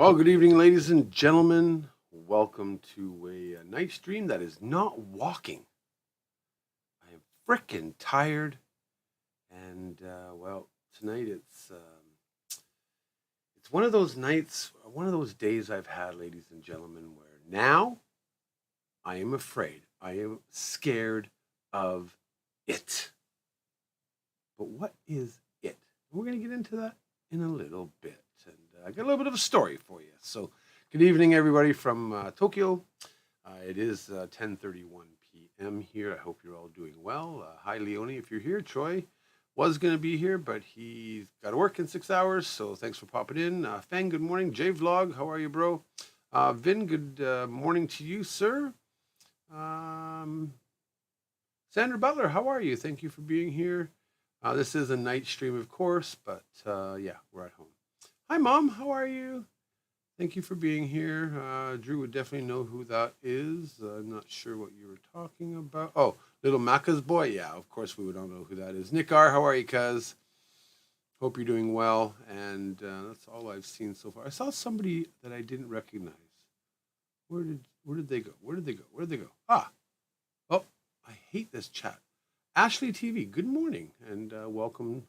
Well, good evening, ladies and gentlemen. Welcome to a night stream that is not walking. I am frickin' tired, and well, tonight it's one of those nights, one of those days I've had, ladies and gentlemen, where now I am afraid, I am scared of it. But what is it? We're going to get into that in a little bit. And I got a little bit of a story for you. So, good evening, everybody from Tokyo. It is 10:31 p.m. here. I hope you're all doing well. Hi, Leonie, if you're here. Troy was going to be here, but he's got to work in 6 hours. So, thanks for popping in. Fang, good morning. J Vlog, how are you, bro? Vin, good morning to you, sir. Sandra Butler, how are you? Thank you for being here. This is a night stream, of course, but yeah, we're at home. Hi, Mom. How are you? Thank you for being here. Drew would definitely know who that is. I'm not sure what you were talking about. Oh, Little Macca's boy. Yeah, of course we would all know who that is. Nick R., how are you, cuz? Hope you're doing well. And that's all I've seen so far. I saw somebody that I didn't recognize. Where did they go? Where did they go? Where did they go? Oh, I hate this chat. Ashley TV, good morning, and welcome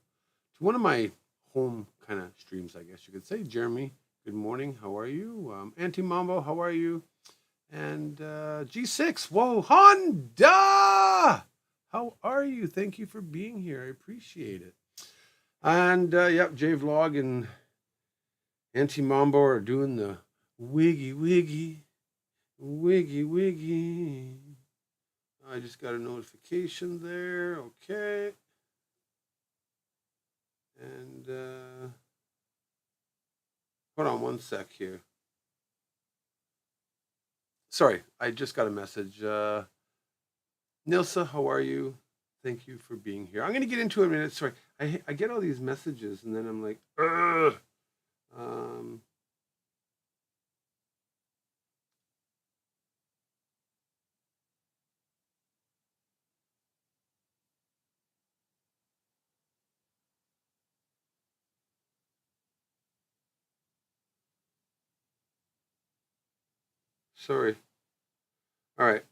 to one of my home kind of streams, I guess you could say. Jeremy, good morning, how are you? Auntie Mambo, how are you? And G6, whoa, Honda! How are you? Thank you for being here, I appreciate it. And yep, J Vlog and Auntie Mambo are doing the wiggy, wiggy, wiggy, wiggy. I just got a notification there. Okay. And hold on one sec here. Sorry, I just got a message. Nilsa, how are you? Thank you for being here. I'm going to get into it in a minute. Sorry, I get all these messages and then I'm like, ugh. Sorry. All right.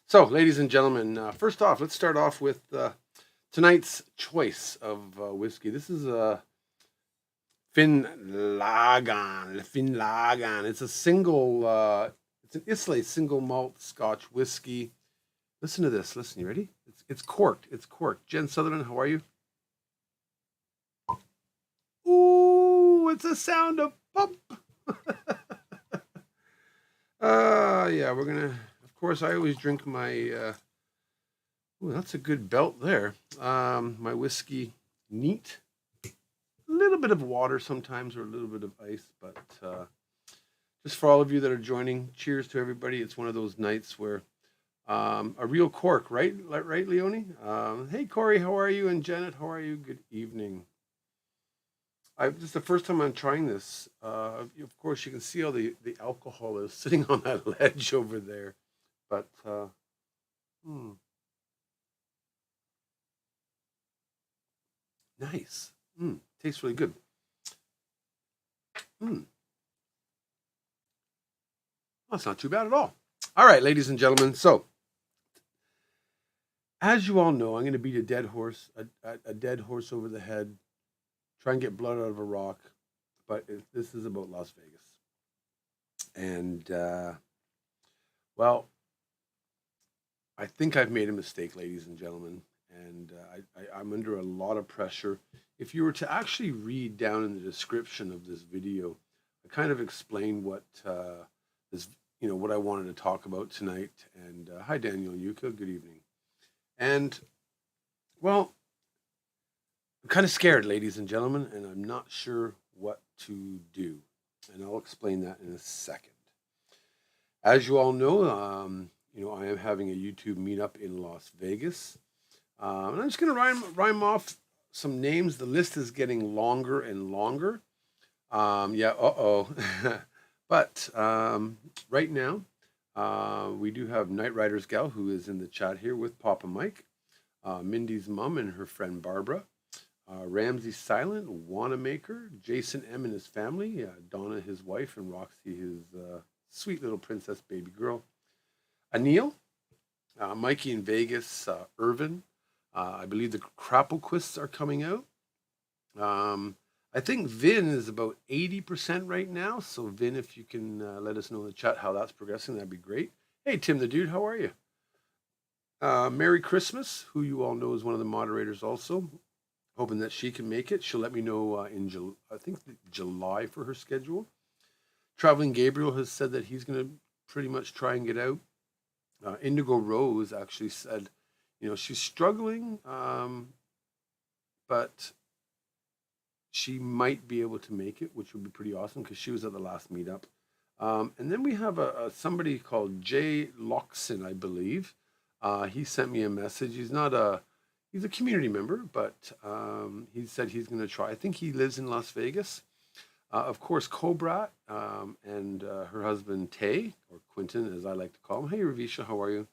So, ladies and gentlemen, first off, let's start off with tonight's choice of whiskey. This is a Finlagan. It's a single, it's an Islay single malt Scotch whiskey. Listen to this. Listen, you ready? It's corked. It's corked. Jen Sutherland, how are you? Ooh, it's a sound of pump. Yeah, we're gonna. Of course, I always drink my. Ooh, that's a good belt there. My whiskey neat. A little bit of water sometimes, or a little bit of ice, but just for all of you that are joining, cheers to everybody. It's one of those nights where a real cork, right? Right, Leonie? Hey, Corey, how are you? And Janet, how are you? Good evening. This is the first time I'm trying this. Of course, you can see all the alcohol is sitting on that ledge over there. But, nice. Tastes really good. That's not too bad at all. All right, ladies and gentlemen. So, as you all know, I'm going to beat a dead horse over the head. Try and get blood out of a rock, but this is about Las Vegas. And, well, I think I've made a mistake, ladies and gentlemen, and I'm under a lot of pressure. If you were to actually read down in the description of this video, I kind of explained what what I wanted to talk about tonight. And hi, Daniel Yuka, good evening. And, well, I'm kind of scared, ladies and gentlemen, and I'm not sure what to do. And I'll explain that in a second. As you all know, I am having a YouTube meetup in Las Vegas. And I'm just going to rhyme off some names. The list is getting longer and longer. But right now, we do have Night Riders Gal, who is in the chat here with Papa Mike, Mindy's mom and her friend Barbara. Ramsey Silent, Wanamaker, Jason M and his family, Donna, his wife, and Roxy, his sweet little princess baby girl. Anil, Mikey in Vegas, Irvin. I believe the Crapplequists are coming out. I think Vin is about 80% right now. So Vin, if you can let us know in the chat how that's progressing, that'd be great. Hey, Tim the Dude, how are you? Merry Christmas, who you all know is one of the moderators also. Hoping that she can make it. She'll let me know in I think July for her schedule. Traveling Gabriel has said that he's going to pretty much try and get out. Indigo Rose actually said, she's struggling, but she might be able to make it, which would be pretty awesome because she was at the last meetup. And then we have somebody called Jay Loxon, I believe. He sent me a message. He's a community member, but he said he's going to try. I think he lives in Las Vegas. Of course, Cobra and her husband Tay, or Quentin as I like to call him. Hey, Ravisha, how are you?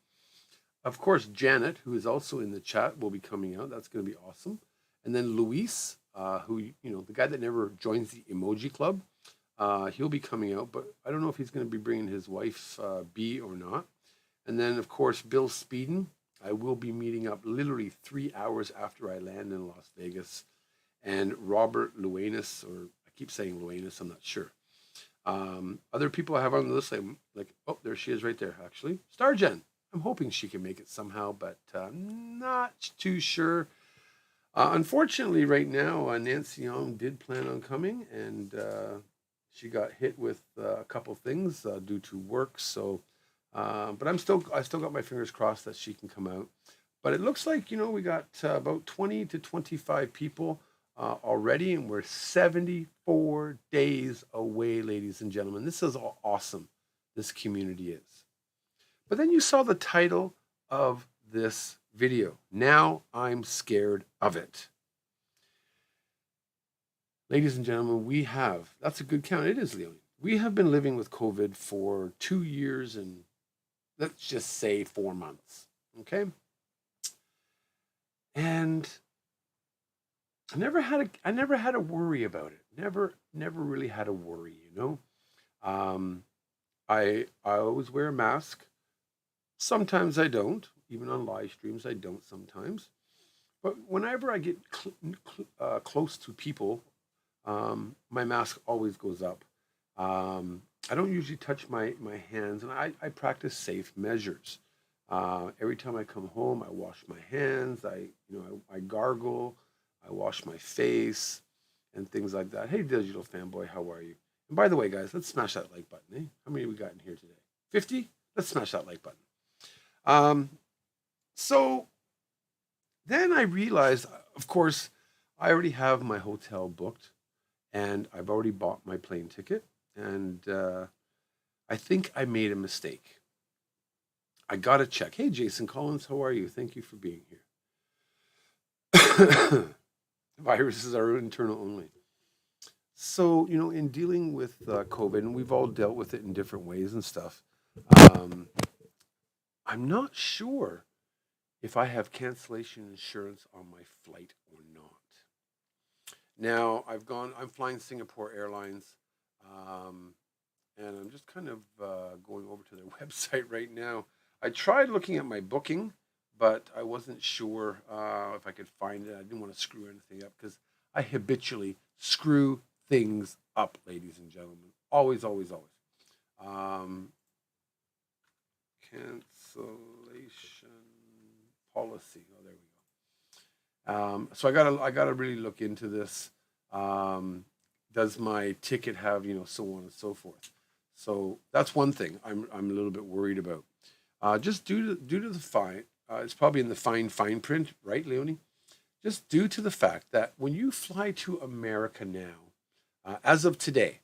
Of course, Janet, who is also in the chat, will be coming out. That's going to be awesome. And then Luis, who, the guy that never joins the Emoji Club, he'll be coming out, but I don't know if he's going to be bringing his wife, B, or not. And then, of course, Bill Speeden. I will be meeting up literally 3 hours after I land in Las Vegas. And Robert Luanis, or I keep saying Luanis, I'm not sure. Other people I have on the list, like, oh, there she is right there, actually. Stargen. I'm hoping she can make it somehow, but not too sure. Unfortunately, right now, Nancy Young did plan on coming, and she got hit with a couple things due to work. So, but I still got my fingers crossed that she can come out. But it looks like we got about 20 to 25 people already, and we're 74 days away, ladies and gentlemen. This is awesome. This community is. But then you saw the title of this video. Now I'm scared of it. Ladies and gentlemen, that's a good count. It is, Leonie. We have been living with COVID for 2 years and let's just say 4 months. Okay. And I never had to worry about it. Never really had to worry, I always wear a mask. Sometimes I don't. Even on live streams, I don't sometimes. But whenever I get close to people, my mask always goes up. I don't usually touch my hands, and I practice safe measures. Every time I come home, I wash my hands. I gargle. I wash my face, and things like that. Hey, digital fanboy, how are you? And by the way, guys, let's smash that like button. Eh? How many we got in here today? 50? Let's smash that like button. So then I realized, of course, I already have my hotel booked, and I've already bought my plane ticket, and I think I made a mistake. I got to check. Hey, Jason Collins, how are you? Thank you for being here. Viruses are internal only. So, in dealing with COVID, and we've all dealt with it in different ways and stuff, I'm not sure if I have cancellation insurance on my flight or not. Now, I'm flying Singapore Airlines, and I'm just kind of going over to their website right now. I tried looking at my booking, but I wasn't sure if I could find it. I didn't want to screw anything up because I habitually screw things up, ladies and gentlemen. Always, always, always. Cancellation policy. Oh, there we go. So I gotta really look into this. Does my ticket have so on and so forth? So that's one thing I'm a little bit worried about. Just due to the fine, it's probably in the fine print, right, Leonie? Just due to the fact that when you fly to America now, as of today,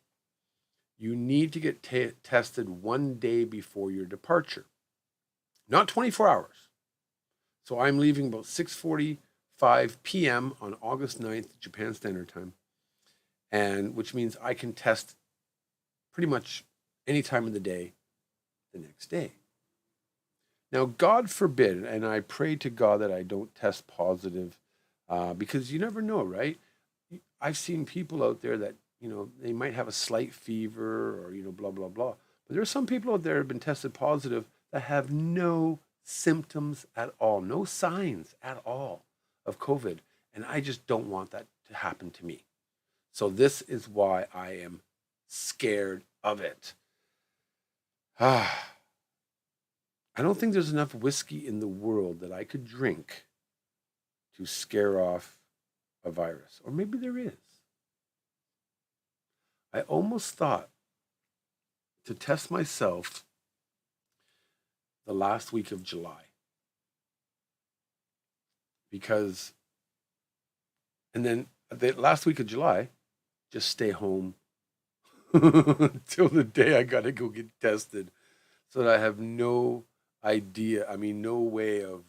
you need to get tested 1 day before your departure, not 24 hours. So I'm leaving about 6:45 p.m. on August 9th, Japan Standard Time, and which means I can test pretty much any time of the day the next day. Now, God forbid, and I pray to God that I don't test positive because you never know, right? I've seen people out there that, they might have a slight fever or, blah, blah, blah. But there are some people out there who have been tested positive that have no symptoms at all, no signs at all of COVID. And I just don't want that to happen to me. So this is why I am scared of it. I don't think there's enough whiskey in the world that I could drink to scare off a virus. Or maybe there is. I almost thought to test myself the last week of July. And then the last week of July, just stay home until the day I got to go get tested, so that I have no idea, no way of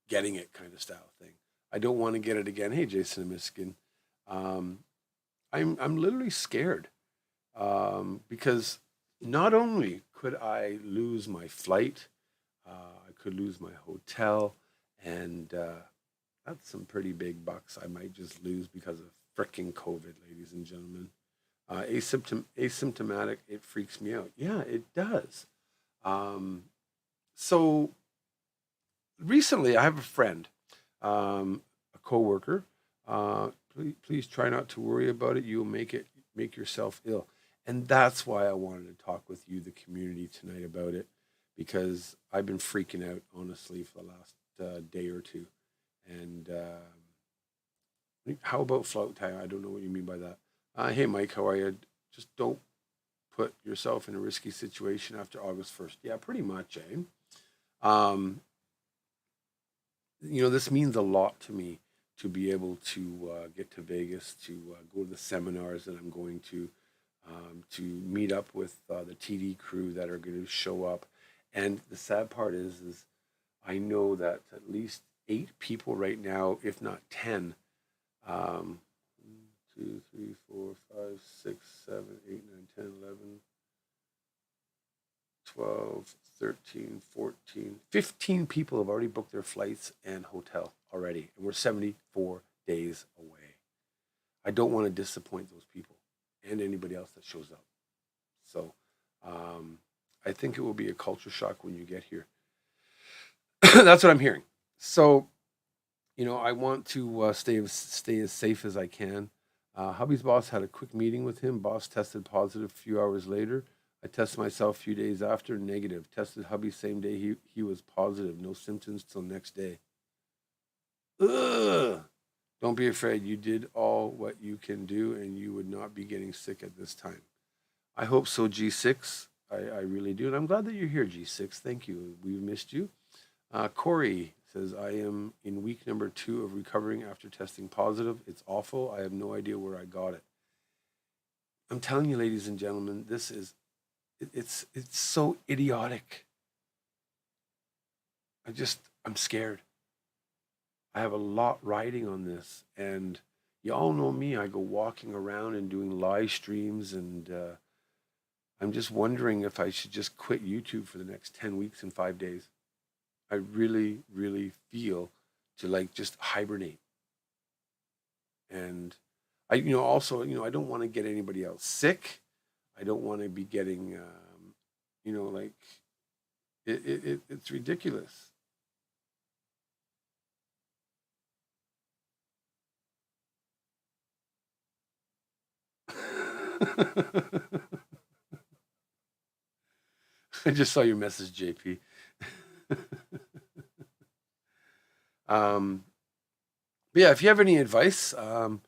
getting it, kind of style thing. I don't want to get it again. Hey, Jason Miskin. I'm literally scared because not only could I lose my flight, I could lose my hotel, and that's some pretty big bucks I might just lose because of fricking COVID, ladies and gentlemen. Asymptomatic, it freaks me out. Yeah, it does. So recently, I have a friend, a coworker. Please try not to worry about it. You'll make yourself ill. And that's why I wanted to talk with you, the community, tonight about it, because I've been freaking out, honestly, for the last day or two. And how about float time? I don't know what you mean by that. Hey, Mike, how are you? Just don't put yourself in a risky situation after August 1st. Yeah, pretty much, eh? This means a lot to me to be able to get to Vegas, to go to the seminars that I'm going to meet up with the TD crew that are going to show up. And the sad part is I know that at least 8 people right now, if not 10, 1, 2, 3, 4, 5, 6, 7, 8, 9, 10, 11, 12, 13, 14, 15 people have already booked their flights and hotel already. And we're 74 days away. I don't want to disappoint those people and anybody else that shows up. So I think it will be a culture shock when you get here. That's what I'm hearing. So, I want to stay as safe as I can. Hubby's boss had a quick meeting with him. Boss tested positive a few hours later. I tested myself a few days after, negative. Tested hubby same day he was positive. No symptoms till next day. Ugh. Don't be afraid. You did all what you can do, and you would not be getting sick at this time. I hope so, G6. I really do. And I'm glad that you're here, G6. Thank you. We've missed you. Corey says, I am in week number 2 of recovering after testing positive. It's awful. I have no idea where I got it. I'm telling you, ladies and gentlemen, it's so idiotic. I'm scared. I have a lot riding on this, and you all know me. I go walking around and doing live streams, and I'm just wondering if I should just quit YouTube for the next 10 weeks and 5 days. I really, really feel to just hibernate. And I don't want to get anybody else sick. I don't want to be getting, it's ridiculous. I just saw your message, JP. But yeah, if you have any advice, it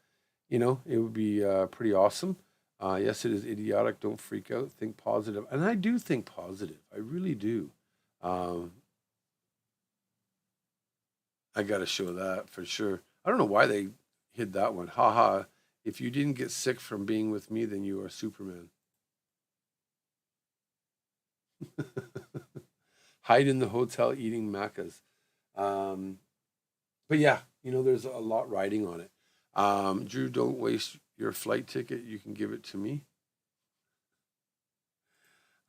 would be pretty awesome. Yes, it is idiotic. Don't freak out. Think positive. And I do think positive. I really do. I got to show that for sure. I don't know why they hid that one. Haha. If you didn't get sick from being with me, then you are Superman. Hide in the hotel eating macas. But yeah, there's a lot riding on it. Drew, don't waste your flight ticket. You can give it to me.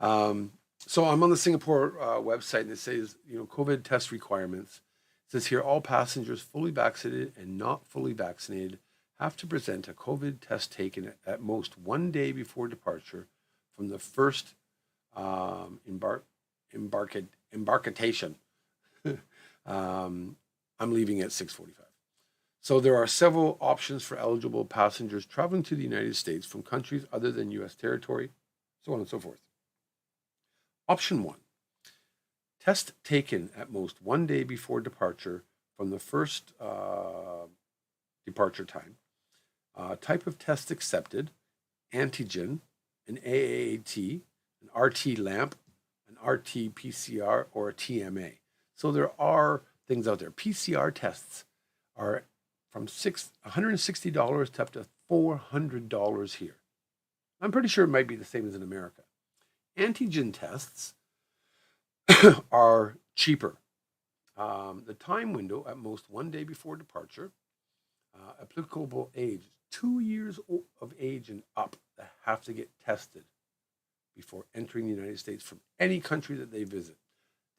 So I'm on the Singapore website, and it says, COVID test requirements. It says here, all passengers fully vaccinated and not fully vaccinated have to present a COVID test taken at most 1 day before departure from the first embarkation. I'm leaving at 6:45. So there are several options for eligible passengers traveling to the United States from countries other than U.S. territory, so on and so forth. Option 1, test taken at most 1 day before departure from the first departure time. Type of test accepted, antigen, an AAT, an RT lamp, an RT PCR, or a TMA. So there are things out there. PCR tests are from $160 to up to $400 here. I'm pretty sure it might be the same as in America. Antigen tests are cheaper. The time window at most 1 day before departure. Applicable age, 2 years of age and up that have to get tested before entering the United States from any country that they visit.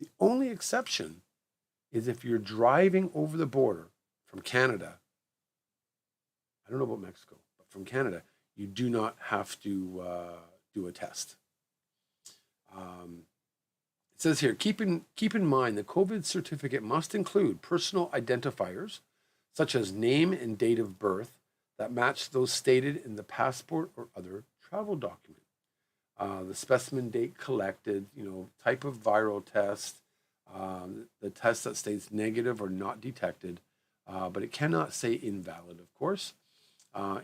The only exception is if you're driving over the border from Canada. I don't know about Mexico, but from Canada, you do not have to do a test. It says here, keep in mind the COVID certificate must include personal identifiers, such as name and date of birth, that match those stated in the passport or other travel document. The specimen date collected, type of viral test, the test that states negative or not detected, but it cannot say invalid, of course.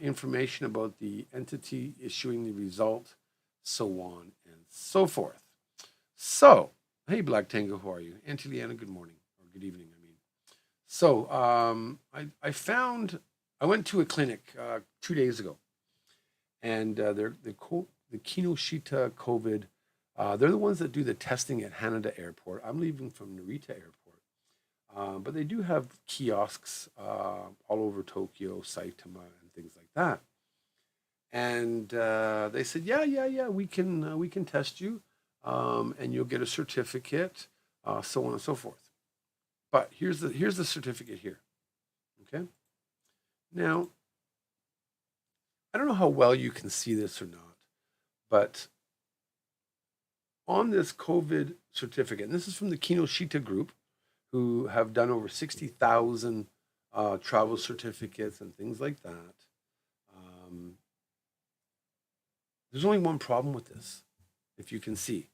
Information about the entity issuing the result, so on and so forth. So, hey, Black Tango, how are you? Auntie Leanna, good morning, or good evening, I mean. So, I went to a clinic 2 days ago, and they're the Kinoshita COVID. They're the ones that do the testing at Haneda Airport. I'm leaving from Narita Airport. But they do have kiosks all over Tokyo, Saitama, and things like that. And they said, yeah, we can test you, and you'll get a certificate, so on and so forth. But here's the certificate here. Okay. Now, I don't know how well you can see this or not, but on this COVID certificate, and this is from the Kinoshita group, who have done over 60,000 travel certificates and things like that. There's only one problem with this, if you can see.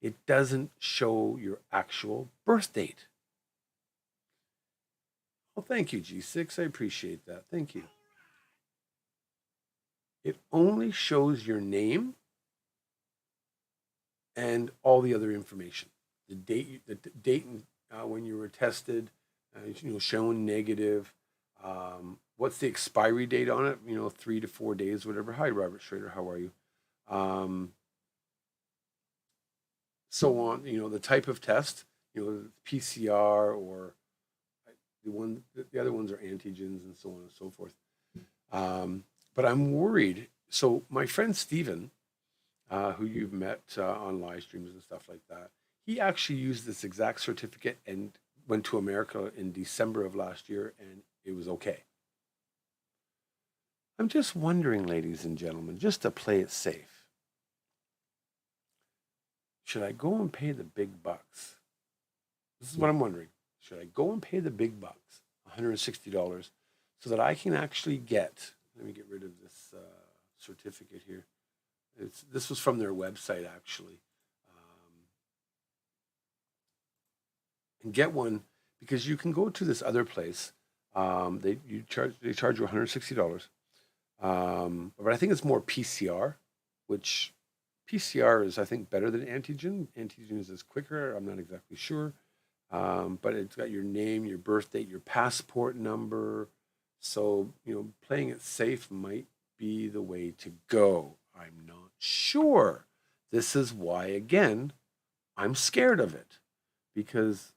It doesn't show your actual birth date. Well, thank you, G6. I appreciate that. Thank you. It only shows your name and all the other information. The date when you were tested, shown negative. What's the expiry date on it? 3 to 4 days, whatever. Hi, Robert Schrader. How are you? So on. The type of test. PCR or the other ones are antigens and so on and so forth. But I'm worried. So my friend Steven, who you've met on live streams and stuff like that, he actually used this exact certificate and went to America in December of last year, and it was okay. I'm just wondering, ladies and gentlemen, just to play it safe, should I go and pay the big bucks? This is what I'm wondering. Should I go and pay the big bucks, $160, so that I can actually get, let me get rid of this certificate here. This was from their website, actually. And get one, because you can go to this other place. They charge you $160. But I think it's more PCR, which PCR is, I think, better than antigen. Antigen is quicker. I'm not exactly sure. But it's got your name, your birth date, your passport number. So, playing it safe might be the way to go. I'm not sure. This is why, again, I'm scared of it, because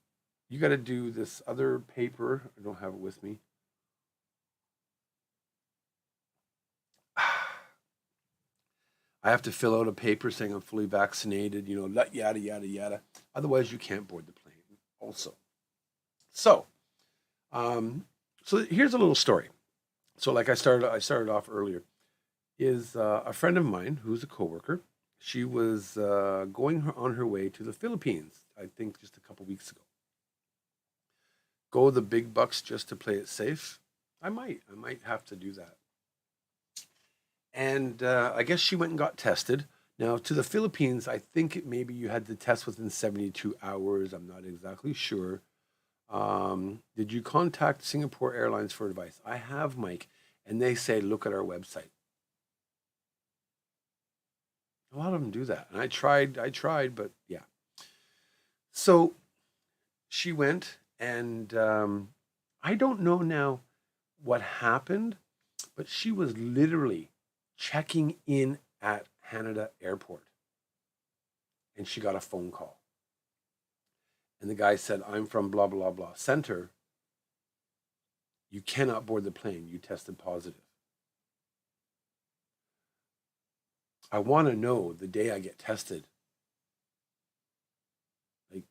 you got to do this other paper. I don't have it with me. I have to fill out a paper saying I'm fully vaccinated, yada, yada, yada. Otherwise, you can't board the plane also. So, so here's a little story. So, like I started off earlier, is a friend of mine who's a coworker. She was going on her way to the Philippines, I think just a couple weeks ago. Go the big bucks just to play it safe? I might have to do that. And I guess she went and got tested. Now, to the Philippines, I think maybe you had to test within 72 hours. I'm not exactly sure. Did you contact Singapore Airlines for advice? I have, Mike, and they say, look at our website. A lot of them do that. And I tried, but yeah. So she went, and I don't know now what happened, but she was literally checking in at Haneda Airport, and she got a phone call. And the guy said, I'm from blah, blah, blah center. You cannot board the plane. You tested positive. I want to know the day I get tested. Like,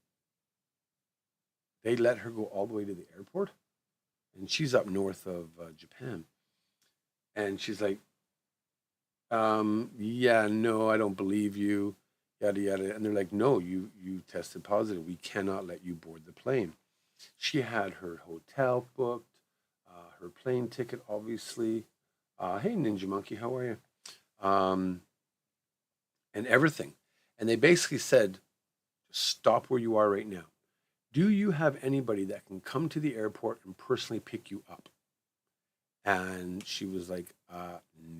they let her go all the way to the airport, and she's up north of Japan. And she's like, yeah, no, I don't believe you, yada, yada. And they're like, no, you tested positive. We cannot let you board the plane. She had her hotel booked, her plane ticket, obviously. Hey, Ninja Monkey, how are you? And everything. And they basically said, stop where you are right now. Do you have anybody that can come to the airport and personally pick you up? And she was like,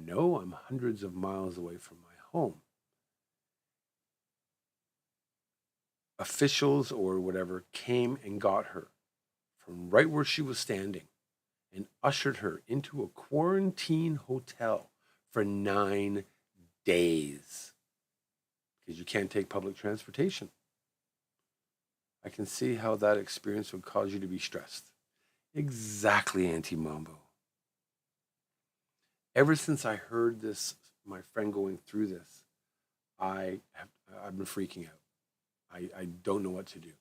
no, I'm hundreds of miles away from my home. Officials or whatever came and got her from right where she was standing and ushered her into a quarantine hotel for 9 days because you can't take public transportation. I can see how that experience would cause you to be stressed. Exactly, Auntie Mambo. Ever since I heard this, my friend going through this, I've been freaking out. I don't know what to do.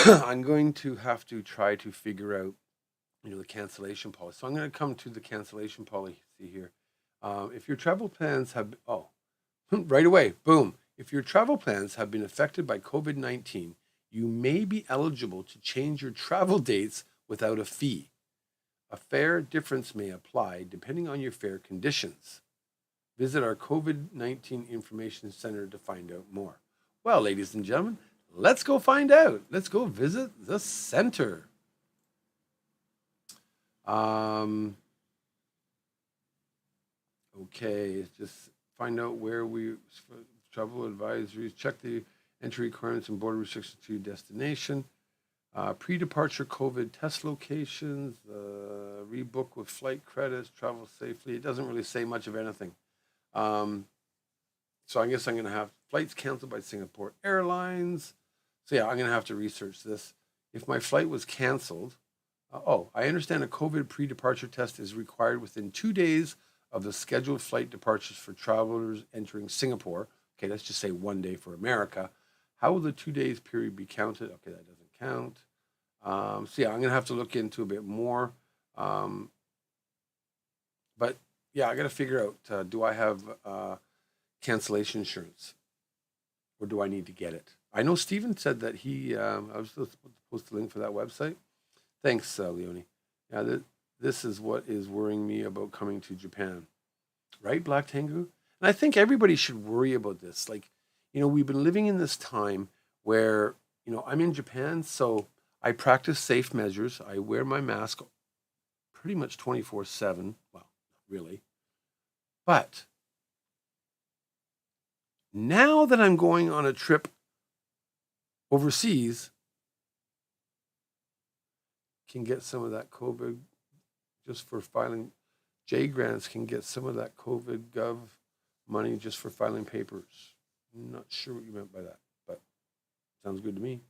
I'm going to have to try to figure out, the cancellation policy. So I'm going to come to the cancellation policy here. If your travel plans have, right away, boom. If your travel plans have been affected by COVID-19, you may be eligible to change your travel dates without a fee. A fare difference may apply depending on your fare conditions. Visit our COVID-19 Information Center to find out more. Well, ladies and gentlemen, let's go find out. Let's go visit the center. Okay, just find out where we travel advisories, check the entry requirements and border restrictions to your destination. Pre-departure COVID test locations, rebook with flight credits, travel safely. It doesn't really say much of anything. So I guess I'm going to have flights canceled by Singapore Airlines. So yeah, I'm going to have to research this. If my flight was canceled, I understand a COVID pre-departure test is required within 2 days of the scheduled flight departures for travelers entering Singapore. Okay, let's just say 1 day for America. How will the 2 days period be counted? Okay, that doesn't count. So yeah, I'm going to have to look into a bit more. But yeah, I got to figure out, do I have cancellation insurance or do I need to get it? I know Steven said that I was supposed to link for that website. Thanks, Leonie. Yeah, this is what is worrying me about coming to Japan. Right, Black Tengu? And I think everybody should worry about this. Like, we've been living in this time where, I'm in Japan, so I practice safe measures. I wear my mask pretty much 24/7. Well, really. But now that I'm going on a trip overseas, can get some of that COVID just for filing. J grants can get some of that COVID gov money just for filing papers. I'm not sure what you meant by that, but sounds good to me.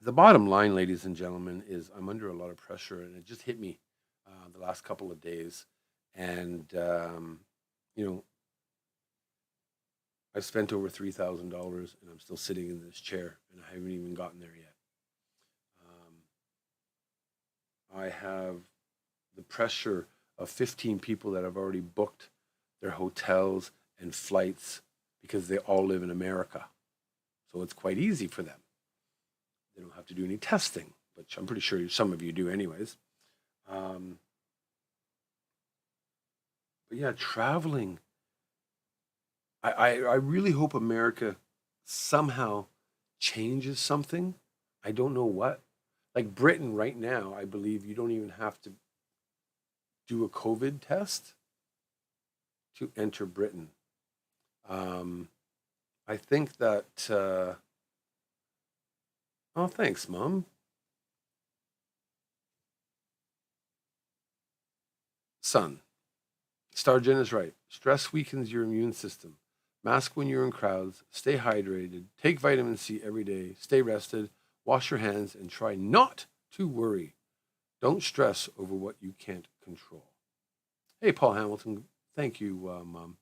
The bottom line, ladies and gentlemen, is I'm under a lot of pressure, and it just hit me the last couple of days. And, I've spent over $3,000 and I'm still sitting in this chair and I haven't even gotten there yet. I have the pressure of 15 people that have already booked their hotels and flights because they all live in America. So it's quite easy for them. They don't have to do any testing, which I'm pretty sure some of you do anyways. But yeah, traveling. I really hope America somehow changes something. I don't know what. Like Britain right now, I believe you don't even have to do a COVID test to enter Britain. I think that. Oh, thanks, Mom. Son, Stargen is right. Stress weakens your immune system. Mask when you're in crowds. Stay hydrated. Take vitamin C every day. Stay rested. Wash your hands and try not to worry. Don't stress over what you can't control. Hey, Paul Hamilton. Thank you, Mom.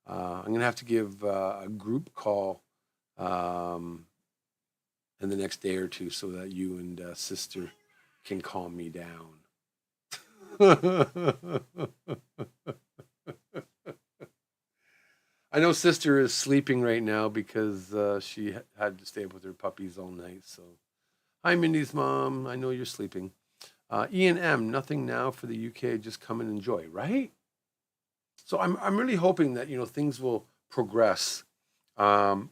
I'm going to have to give a group call in the next day or two so that you and sister can calm me down. I know sister is sleeping right now because she had to stay up with her puppies all night. So, hi, Mindy's mom. I know you're sleeping. Ian M. Nothing now for the UK. Just come and enjoy, right? So I'm really hoping that things will progress.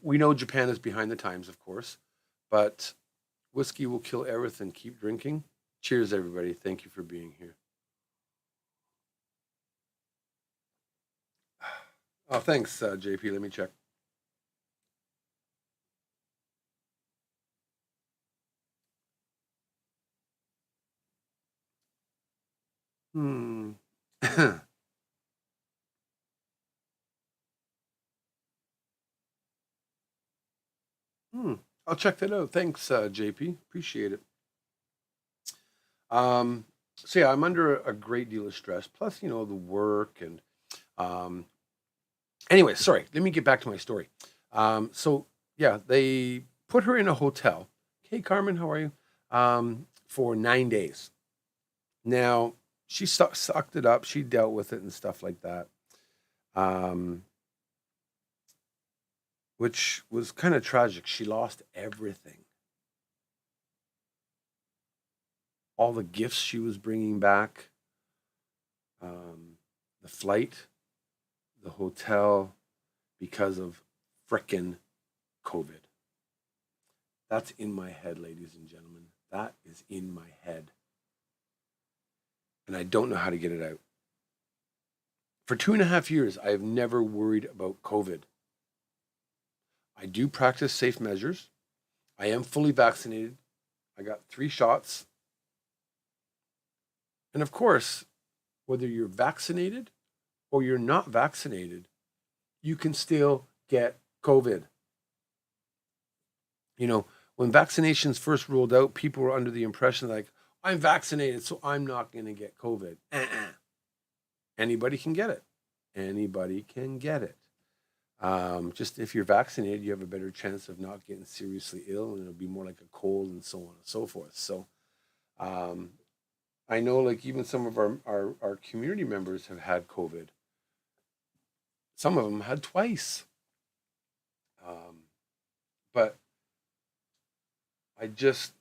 We know Japan is behind the times, of course, but whiskey will kill everything. Keep drinking. Cheers, everybody. Thank you for being here. Oh, thanks, JP. Let me check. Hmm. I'll check that out. Thanks, JP. Appreciate it. So yeah, I'm under a great deal of stress. Plus, the work and anyway, sorry. Let me get back to my story. So yeah, they put her in a hotel. Hey, Carmen, how are you? For 9 days. Now she sucked it up. She dealt with it and stuff like that. Which was kind of tragic. She lost everything. All the gifts she was bringing back, the flight, the hotel, because of frickin' COVID. That's in my head, ladies and gentlemen. That is in my head. And I don't know how to get it out. For 2.5 years, I have never worried about COVID. I do practice safe measures. I am fully vaccinated. I got 3 shots. And of course, whether you're vaccinated or you're not vaccinated, you can still get COVID. When vaccinations first rolled out, people were under the impression like, I'm vaccinated, so I'm not going to get COVID. Anybody can get it. Anybody can get it. Just if you're vaccinated, you have a better chance of not getting seriously ill, and it'll be more like a cold and so on and so forth. So I know like even some of our community members have had COVID. Some of them had twice. But I just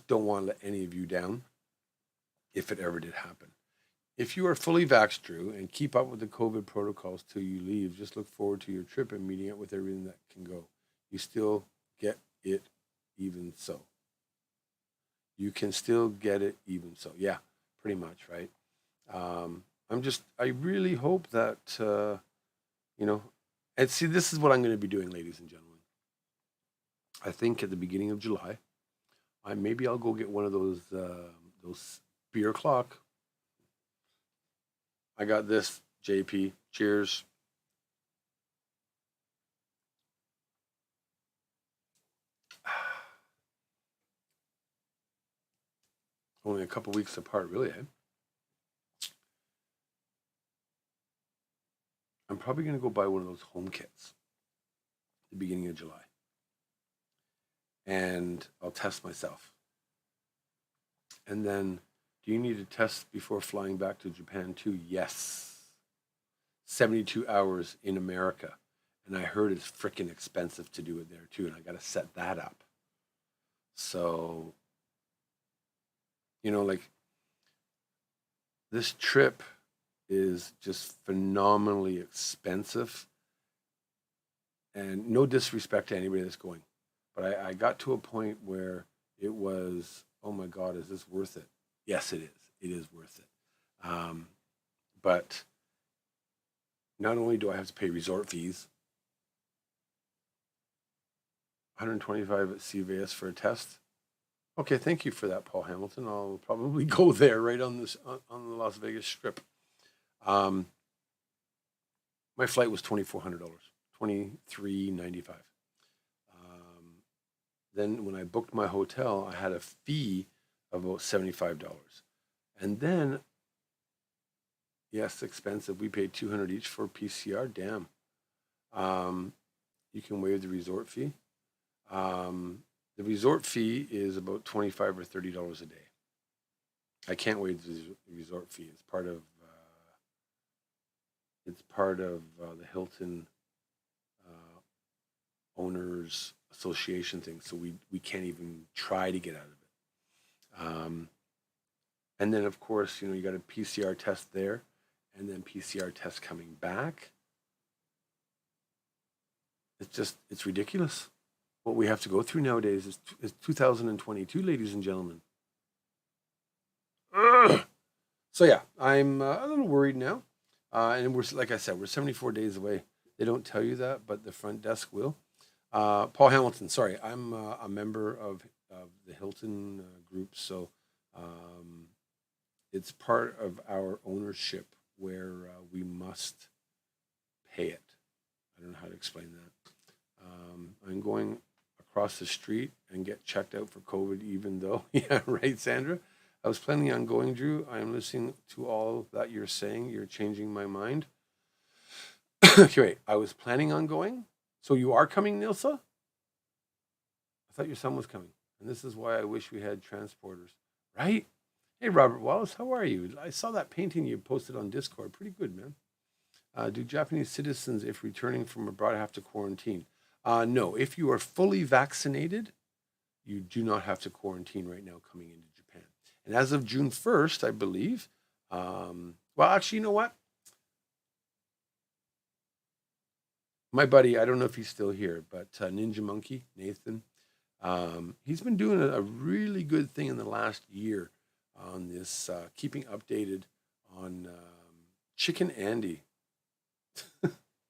don't want to let any of you down if it ever did happen. If you are fully vaxxed, Drew, and keep up with the COVID protocols till you leave, just look forward to your trip and meeting up with everything that can go. You still get it even so. You can still get it even so. Yeah, pretty much, right? I really hope that, and see, this is what I'm going to be doing, ladies and gentlemen. I think at the beginning of July, maybe I'll go get one of those beer clock. I got this, JP. Cheers. Only a couple weeks apart, really, eh? I'm probably going to go buy one of those home kits. the beginning of July. And I'll test myself. And then, do you need to test before flying back to Japan too? Yes. 72 hours in America. And I heard it's freaking expensive to do it there too. And I got to set that up. So, like this trip is just phenomenally expensive. And no disrespect to anybody that's going. But I got to a point where it was, oh my God, is this worth it? Yes, it is. It is worth it. But not only do I have to pay resort fees, $125 at CVS for a test. Okay, thank you for that, Paul Hamilton. I'll probably go there right on the Las Vegas Strip. My flight was $2,400, $2,395. Then when I booked my hotel, I had a fee of about $75. And then, yes, expensive. We paid $200 each for PCR. Damn. You can waive the resort fee. The resort fee is about $25 or $30 a day. I can't waive the resort fee. It's part of the Hilton owners association thing, so we can't even try to get out of it. And then of course, you got a PCR test there, and then PCR test coming back. It's ridiculous what we have to go through nowadays. Is 2022, ladies and gentlemen. Ugh. So yeah, I'm a little worried now, and we're, like I said, we're 74 days away. They don't tell you that, but the front desk will. Paul Hamilton, sorry, I'm a member of the Hilton group, so it's part of our ownership where we must pay it. I don't know how to explain that. I'm going across the street and get checked out for COVID, even though, yeah, right, Sandra? I was planning on going, Drew. I am listening to all that you're saying. You're changing my mind. Okay, wait, I was planning on going? So you are coming, Nilsa? I thought your son was coming. And this is why I wish we had transporters. Right? Hey, Robert Wallace, how are you? I saw that painting you posted on Discord. Pretty good, man. Do Japanese citizens, if returning from abroad, have to quarantine? No. If you are fully vaccinated, you do not have to quarantine right now coming into Japan. And as of June 1st, I believe, well, actually, you know what? My buddy, I don't know if he's still here, but Ninja Monkey, Nathan, he's been doing a really good thing in the last year on this, keeping updated on Chicken Andy.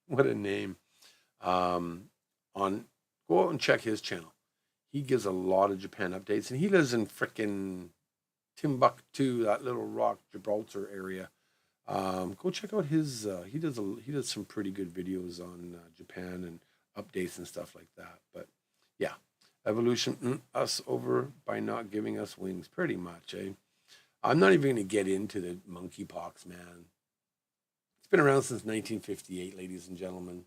What a name. Go out and check his channel. He gives a lot of Japan updates, and he lives in frickin' Timbuktu, that little rock Gibraltar area. Go check out his. He does some pretty good videos on Japan and updates and stuff like that. But yeah, evolution us over by not giving us wings, pretty much. I'm not even going to get into the monkeypox, man. It's been around since 1958, ladies and gentlemen.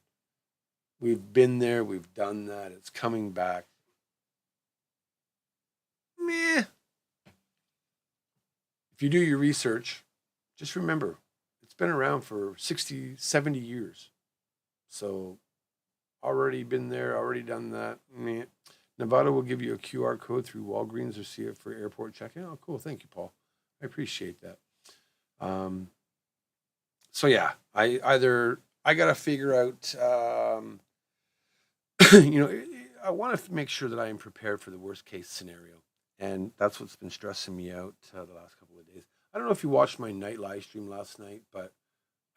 We've been there. We've done that. It's coming back. Meh. If you do your research, just remember, it's been around for 60, 70 years. So already been there, already done that. Meh. Nevada will give you a QR code through Walgreens or see it for airport check-in. Oh, cool. Thank you, Paul. I appreciate that. So yeah, I got to figure out, I want to make sure that I am prepared for the worst case scenario. And that's what's been stressing me out the last couple of days. I don't know if you watched my night live stream last night, but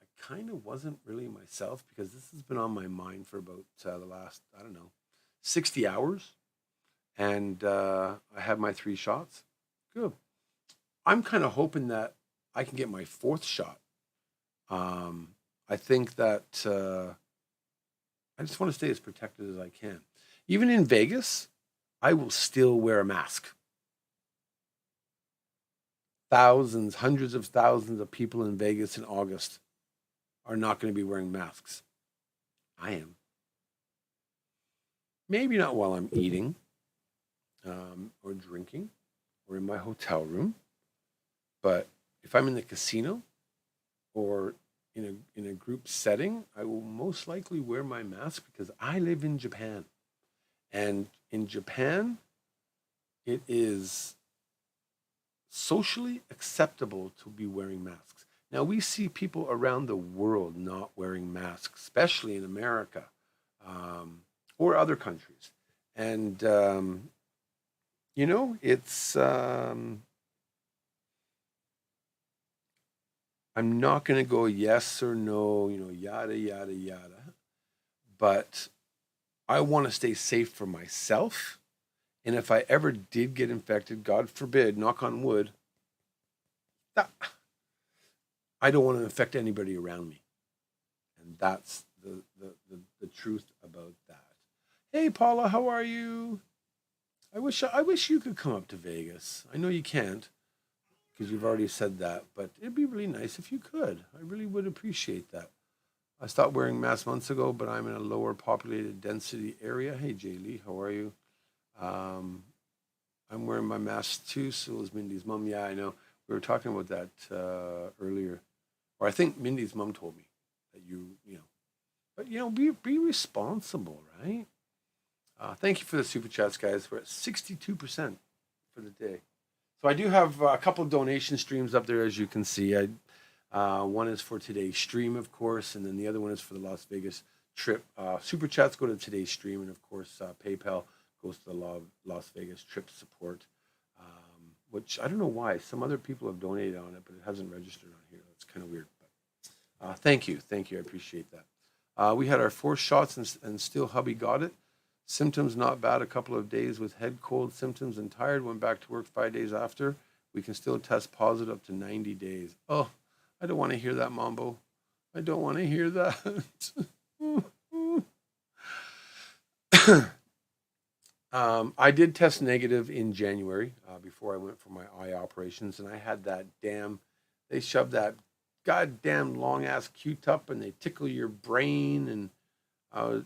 I kind of wasn't really myself because this has been on my mind for about the last, 60 hours. And I had my 3 shots. Good. I'm kind of hoping that I can get my 4th shot. I think that I just want to stay as protected as I can. Even in Vegas, I will still wear a mask. Thousands, hundreds of thousands of people in Vegas in August are not going to be wearing masks. I am. Maybe not while I'm eating or drinking or in my hotel room, but if I'm in the casino or in a group setting, I will most likely wear my mask because I live in Japan. And in Japan, it is socially acceptable to be wearing masks. Now, we see people around the world not wearing masks, especially in America or other countries. And, it's, I'm not going to go yes or no, yada, yada, yada. But I want to stay safe for myself. And if I ever did get infected, God forbid, knock on wood, I don't want to infect anybody around me. And that's the truth about that. Hey, Paula, how are you? I wish you could come up to Vegas. I know you can't because you've already said that, but it'd be really nice if you could. I really would appreciate that. I stopped wearing masks months ago, but I'm in a lower populated density area. Hey, Jay Lee, how are you? I'm wearing my mask too, so is Mindy's mom. Yeah, I know. We were talking about that earlier. Or I think Mindy's mom told me that but be responsible, right? Thank you for the super chats, guys. We're at 62% for the day. So I do have a couple of donation streams up there, as you can see. One is for today's stream, of course, and then the other one is for the Las Vegas trip. Super chats go to today's stream, and of course, PayPal goes to the Las Vegas trip support, which I don't know why. Some other people have donated on it, but it hasn't registered on here. That's kind of weird. But thank you. I appreciate that. We had our 4 shots, and still hubby got it. Symptoms not bad. A couple of days with head cold symptoms and tired. Went back to work 5 days after. We can still test positive up to 90 days. Oh, I don't want to hear that, Mambo. I don't want to hear that. I did test negative in January before I went for my eye operations, and I had they shoved that goddamn long-ass Q-tip, and they tickle your brain, and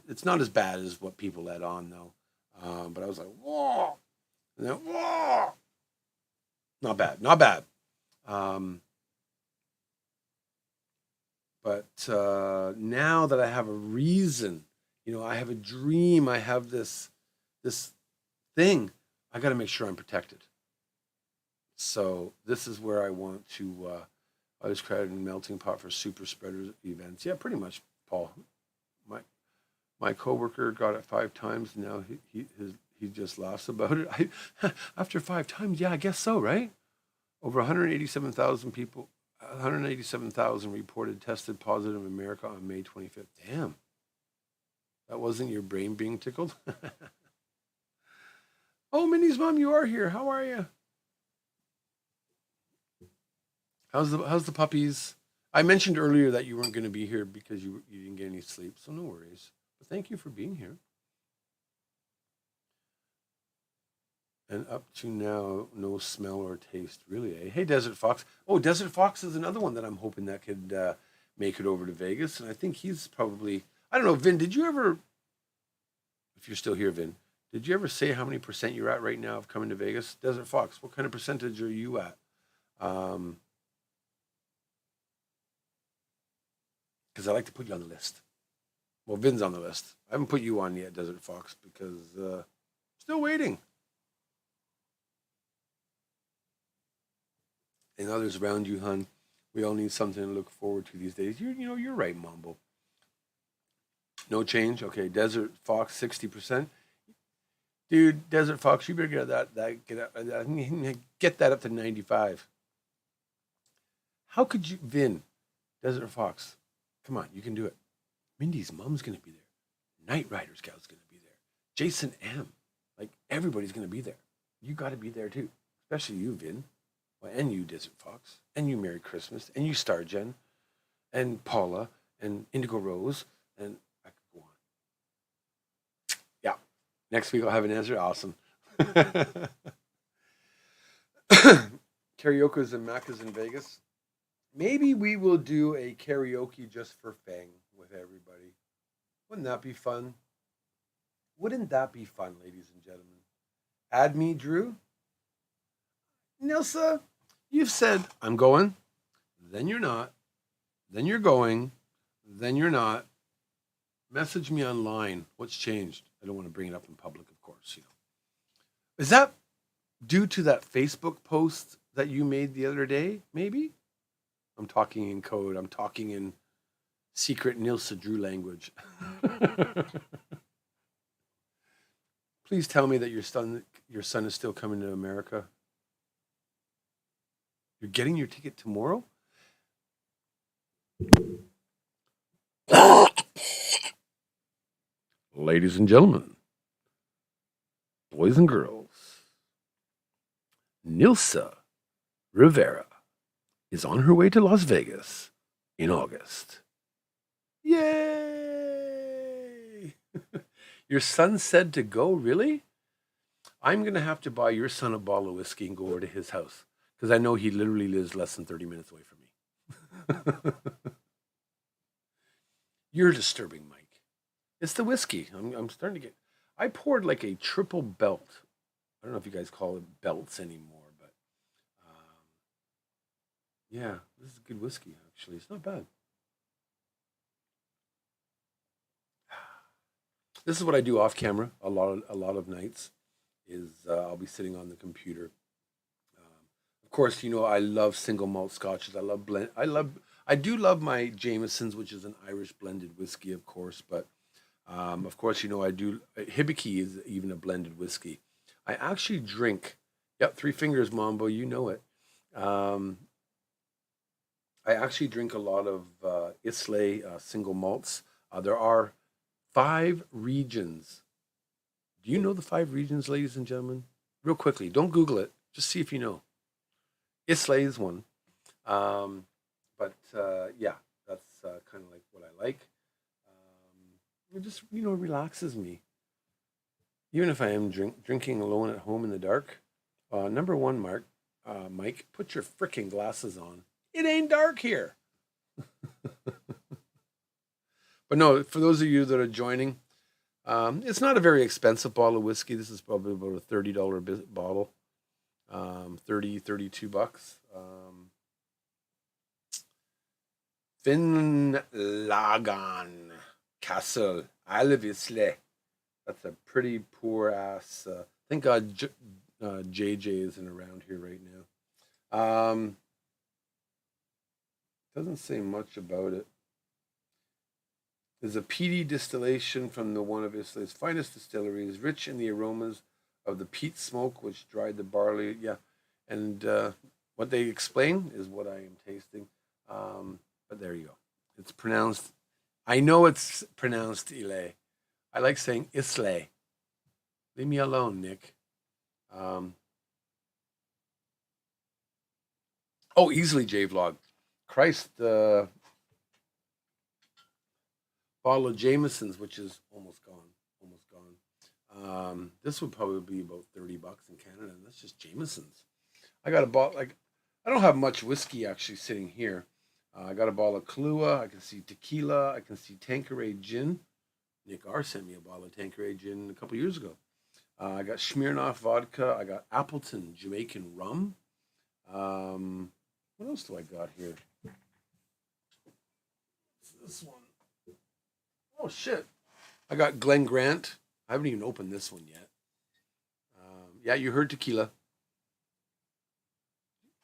it's not as bad as what people let on, though. But I was like, whoa! And then, whoa! Not bad. But now that I have a reason, I have a dream, I have this thing, I got to make sure I'm protected. So this is where I want to. I was creating a melting pot for super spreaders events. Yeah, pretty much, Paul. My coworker got it 5 times. Now he just laughs about it. After 5 times, yeah, I guess so, right? Over 187,000 people. 187,000 reported tested positive in America on May 25th. Damn. That wasn't your brain being tickled? Oh, Minnie's mom, you are here. How are you? How's the puppies? I mentioned earlier that you weren't going to be here because you didn't get any sleep, so no worries. But thank you for being here. And up to now, no smell or taste, really. Eh? Hey, Desert Fox. Oh, Desert Fox is another one that I'm hoping that could make it over to Vegas. And I think he's probably, I don't know, Vin, did you ever, if you're still here, Vin, did you ever say how many % you're at right now of coming to Vegas? Desert Fox, what kind of percentage are you at? Because I like to put you on the list. Well, Vin's on the list. I haven't put you on yet, Desert Fox, because still waiting. And others around you, hun. We all need something to look forward to these days. You're right, Mumble. No change. Okay, Desert Fox 60%. Dude, Desert Fox, you better get that up to 95. How could you, Vin? Desert Fox, come on, you can do it. Mindy's mom's gonna be there. Night Rider's gal's gonna be there. Jason M. Like everybody's gonna be there. You got to be there too, especially you, Vin. Well, and you, Desert Fox, and you, Merry Christmas, and you, Stargen, and Paula, and Indigo Rose, and I could go on. Yeah. Next week I'll have an answer. Awesome. Karaoke's and Macca's in Vegas. Maybe we will do a karaoke just for Fang with everybody. Wouldn't that be fun? Wouldn't that be fun, ladies and gentlemen? Add me, Drew. Nilsa, you've said, I'm going, then you're not, then you're going, then you're not. Message me online. What's changed? I don't want to bring it up in public, of course. Is that due to that Facebook post that you made the other day? Maybe. I'm talking in code. I'm talking in secret Nilsa Drew language. Please tell me that your son is still coming to America. You're getting your ticket tomorrow? Ladies and gentlemen, boys and girls, Nilsa Rivera is on her way to Las Vegas in August. Yay! Your son said to go, really? I'm going to have to buy your son a bottle of whiskey and go over to his house because I know he literally lives less than 30 minutes away from me. You're disturbing, Mike. It's the whiskey. I'm starting to get... I poured like a triple belt. I don't know if you guys call it belts anymore, but yeah, this is good whiskey, actually. It's not bad. This is what I do off camera a lot of nights is I'll be sitting on the computer. Of course, I love single malt scotches. I love blend. I do love my Jameson's, which is an Irish blended whiskey, of course. But of course, I do. Hibiki is even a blended whiskey. I actually drink. Yep, 3 fingers, Mambo. You know it. I actually drink a lot of Islay single malts. There are 5 regions. Do you know the 5 regions, ladies and gentlemen? Real quickly, don't Google it. Just see if you know. Islay is one. But yeah, that's kind of like what I like. It just, relaxes me. Even if I am drinking alone at home in the dark. Number 1, Mike, put your freaking glasses on. It ain't dark here. But no, for those of you that are joining, it's not a very expensive bottle of whiskey. This is probably about a $30 bottle. 32 bucks. Finlagan Castle, Alvisle. That's a pretty poor ass. Thank God JJ isn't around here right now. Doesn't say much about it. There's a peaty distillation from one of Islay's finest distilleries, rich in the aromas of the peat smoke which dried the barley. Yeah, and what they explain is what I am tasting. But there you go. It's pronounced. I know it's pronounced Islay. I like saying Islay. Leave me alone, Nick. Easily J-Vlog. Christ, bottle of Jameson's, which is almost gone. This would probably be about $30 in Canada, and that's just Jameson's. I got a bottle. I don't have much whiskey actually sitting here. I got a bottle of Kahlua. I can see tequila. I can see Tanqueray gin. Nick R sent me a bottle of Tanqueray gin a couple years ago. I got Smirnoff vodka. I got Appleton Jamaican rum. What else do I got here? What's this one? Oh, shit. I got Glen Grant. I haven't even opened this one yet. Yeah, you heard tequila.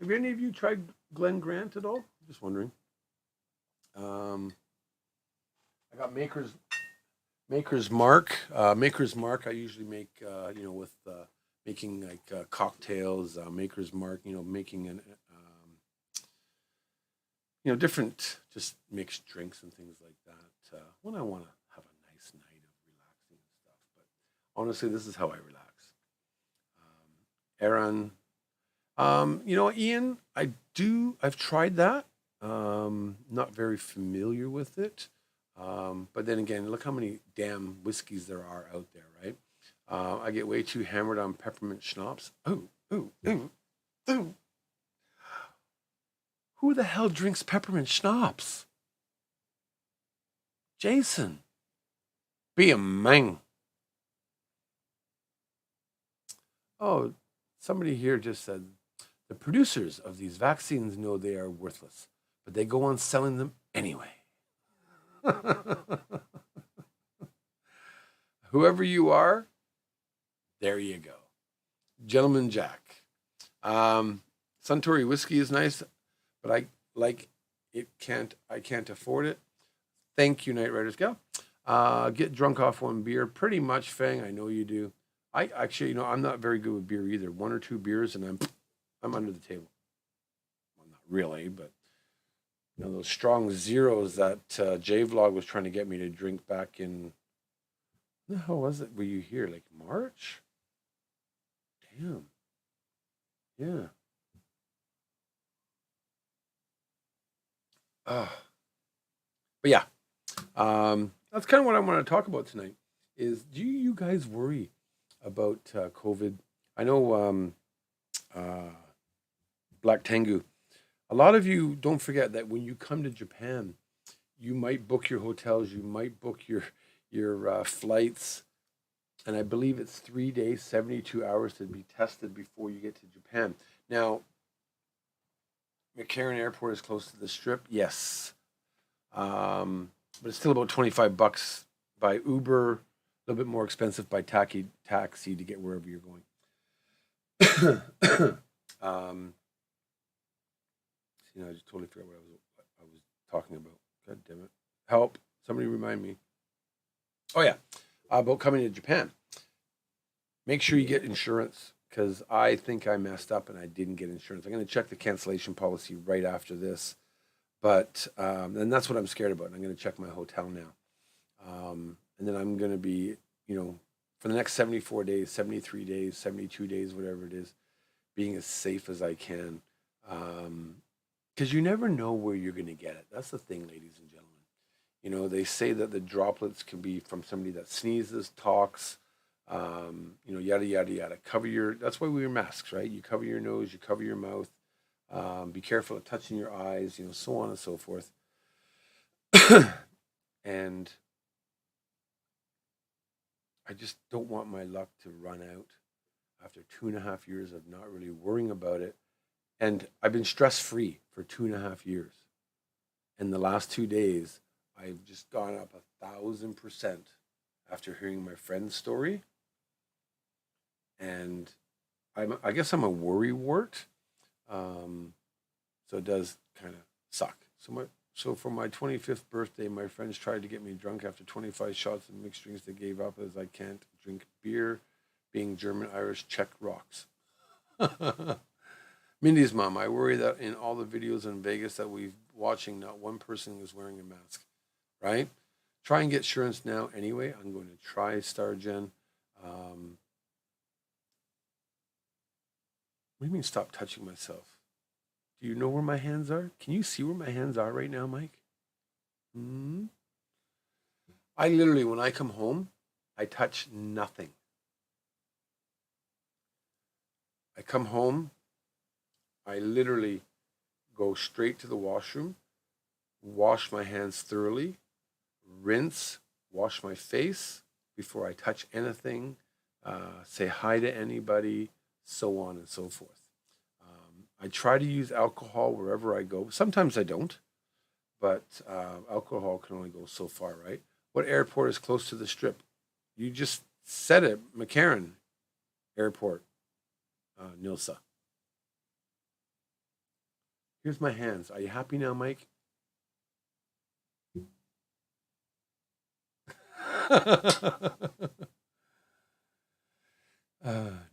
Have any of you tried Glen Grant at all? Just wondering. I got Maker's Mark. Maker's Mark I usually make, with making like cocktails. Maker's Mark, making an, different just mixed drinks and things like that. When I want to have a nice night of relaxing and stuff. But honestly, this is how I relax. Aaron, Ian, I've tried that. Not very familiar with it. But then again, look how many damn whiskeys there are out there, right? I get way too hammered on peppermint schnapps. Ooh. Who the hell drinks peppermint schnapps? Jason, be a man. Oh, somebody here just said the producers of these vaccines know they are worthless, but they go on selling them anyway. Whoever you are, there you go. Gentleman Jack. Suntory whiskey is nice, but I can't afford it. Thank you, Night Riders Gal. Get drunk off one beer. Pretty much, Fang. I know you do. I actually, I'm not very good with beer either. One or two beers and I'm under the table. Well, not really, but those strong zeros that J-Vlog was trying to get me to drink back in. What the hell was it? Were you here? Like March? Damn. Yeah. But yeah, that's kind of what I want to talk about tonight. Is do you guys worry about COVID? I know Black Tengu. A lot of you don't forget that when you come to Japan, you might book your hotels, you might book your flights, and I believe it's 3 days, 72 hours to be tested before you get to Japan. Now, McCarran Airport is close to the Strip, yes, but it's still about $25 by Uber, a little bit more expensive by taxi to get wherever you're going. I just totally forgot what I was talking about. God damn it! Help! Somebody remind me. Oh yeah, about coming to Japan. Make sure you get insurance because I think I messed up and I didn't get insurance. I'm going to check the cancellation policy right after this, but and that's what I'm scared about. I'm going to check my hotel now, and then I'm going to be, for the next 74 days, 73 days, 72 days, whatever it is, being as safe as I can. Because you never know where you're going to get it. That's the thing, ladies and gentlemen. They say that the droplets can be from somebody that sneezes, talks, yada, yada, yada. That's why we wear masks, right? You cover your nose, you cover your mouth. Be careful of touching your eyes, so on and so forth. And I just don't want my luck to run out after 2.5 years of not really worrying about it. And I've been stress-free for 2.5 years. And the last 2 days, I've just gone up 1,000% after hearing my friend's story. And I guess I'm a worrywart. So it does kind of suck. So for my 25th birthday, my friends tried to get me drunk after 25 shots of mixed drinks. They gave up as I can't drink beer. Being German, Irish, Czech rocks. Mindy's mom, I worry that in all the videos in Vegas that we're watching, not one person is wearing a mask, right? Try and get insurance now anyway. I'm going to try StarGen. What do you mean stop touching myself? Do you know where my hands are? Can you see where my hands are right now, Mike? I literally, when I come home, I touch nothing. I come home, I literally go straight to the washroom, wash my hands thoroughly, rinse, wash my face before I touch anything, say hi to anybody, so on and so forth. I try to use alcohol wherever I go. Sometimes I don't, but alcohol can only go so far, right? What airport is close to the Strip? You just said it, McCarran Airport, Nilsa. Here's my hands. Are you happy now, Mike?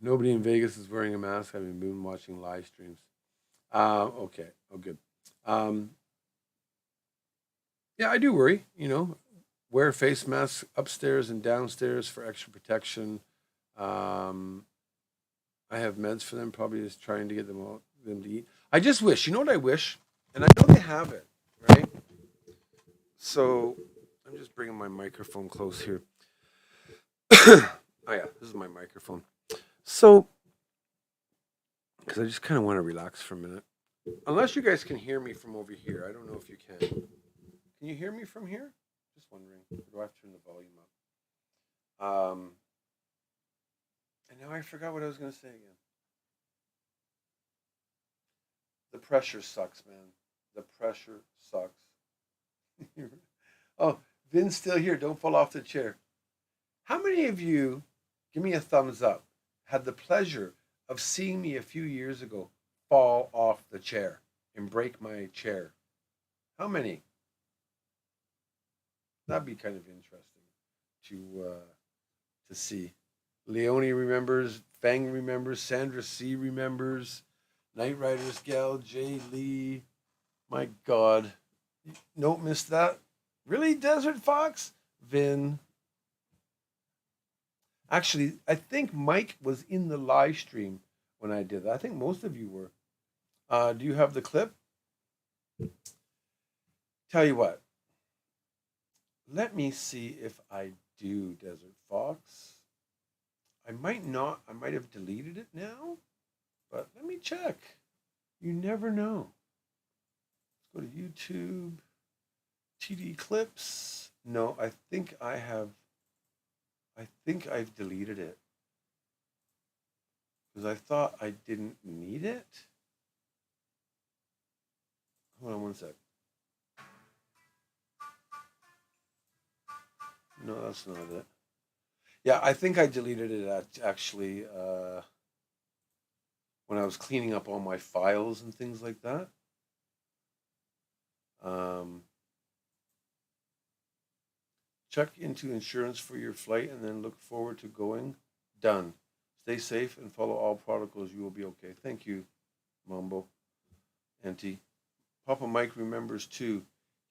Nobody in Vegas is wearing a mask. I've been watching live streams. Okay. Oh, good. Yeah, I do worry. Wear face masks upstairs and downstairs for extra protection. I have meds for them. Probably just trying to get them to eat. I just wish. You know what I wish? And I know they have it, right? So I'm just bringing my microphone close here. Oh yeah, this is my microphone. So, because I just kind of want to relax for a minute. Unless you guys can hear me from over here. I don't know if you can. Can you hear me from here? Just wondering. Or do I have to turn the volume up? And now I forgot what I was going to say again. The pressure sucks, man. The pressure sucks. Oh, Vin's still here. Don't fall off the chair. How many of you, give me a thumbs up, had the pleasure of seeing me a few years ago fall off the chair and break my chair? How many? That'd be kind of interesting to see. Leonie remembers, Fang remembers, Sandra C remembers, Night Riders Gal, Jay Lee. My God. Don't miss that. Really, Desert Fox? Vin. Actually, I think Mike was in the live stream when I did that. I think most of you were. Do you have the clip? Tell you what. Let me see if I do, Desert Fox. I might not. I might have deleted it now, but let me check. You never know. Let's go to YouTube. TD clips. No, I think I have. I think I've deleted it because I thought I didn't need it. Hold on one sec. No, that's not it. Yeah, I think I deleted it actually when I was cleaning up all my files and things like that. Check into insurance for your flight and then look forward to going. Done. Stay safe and follow all protocols. You will be okay. Thank you, Mambo. Auntie. Papa Mike remembers too.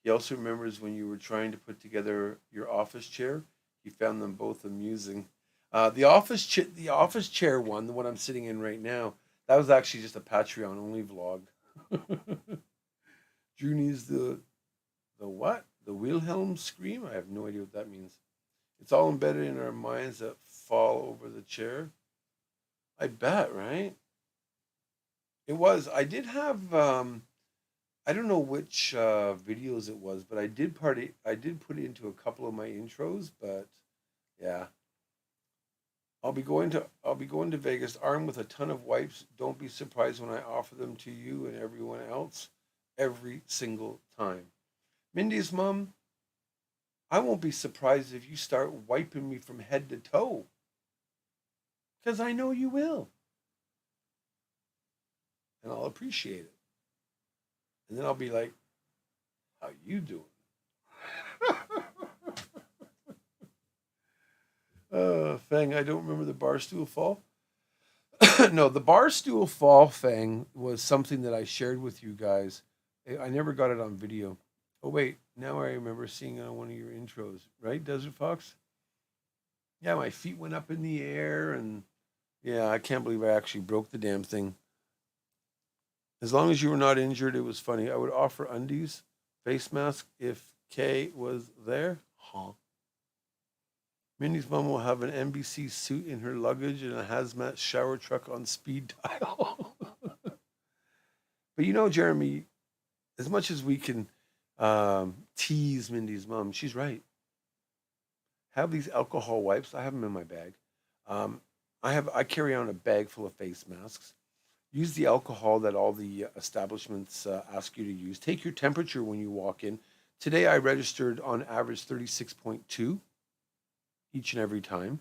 He also remembers when you were trying to put together your office chair. He found them both amusing. The office chair one, the one I'm sitting in right now, that was actually just a Patreon only vlog. Drew needs the what? The Wilhelm scream? I have no idea what that means. It's all embedded in our minds that fall over the chair. I bet, right? It was. I did have. I don't know which videos it was, but I did party. I did put it into a couple of my intros, but yeah. I'll be going to Vegas armed with a ton of wipes. Don't be surprised when I offer them to you and everyone else every single time. Mindy's mom, I won't be surprised if you start wiping me from head to toe. Because I know you will. And I'll appreciate it. And then I'll be like, how you doing? Fang, I don't remember the bar stool fall. No, the bar stool fall, Fang, was something that I shared with you guys. I never got it on video. Oh, wait, now I remember seeing it on one of your intros, right, Desert Fox? Yeah, my feet went up in the air, and yeah, I can't believe I actually broke the damn thing. As long as you were not injured, it was funny. I would offer undies, face mask if Kay was there. Huh. Minnie's mom will have an NBC suit in her luggage and a hazmat shower truck on speed dial. But you know, Jeremy, as much as we can tease Mindy's mom, she's right. Have these alcohol wipes. I have them in my bag. I carry on a bag full of face masks. Use the alcohol that all the establishments ask you to use. Take your temperature when you walk in. Today I registered on average 36.2 each and every time.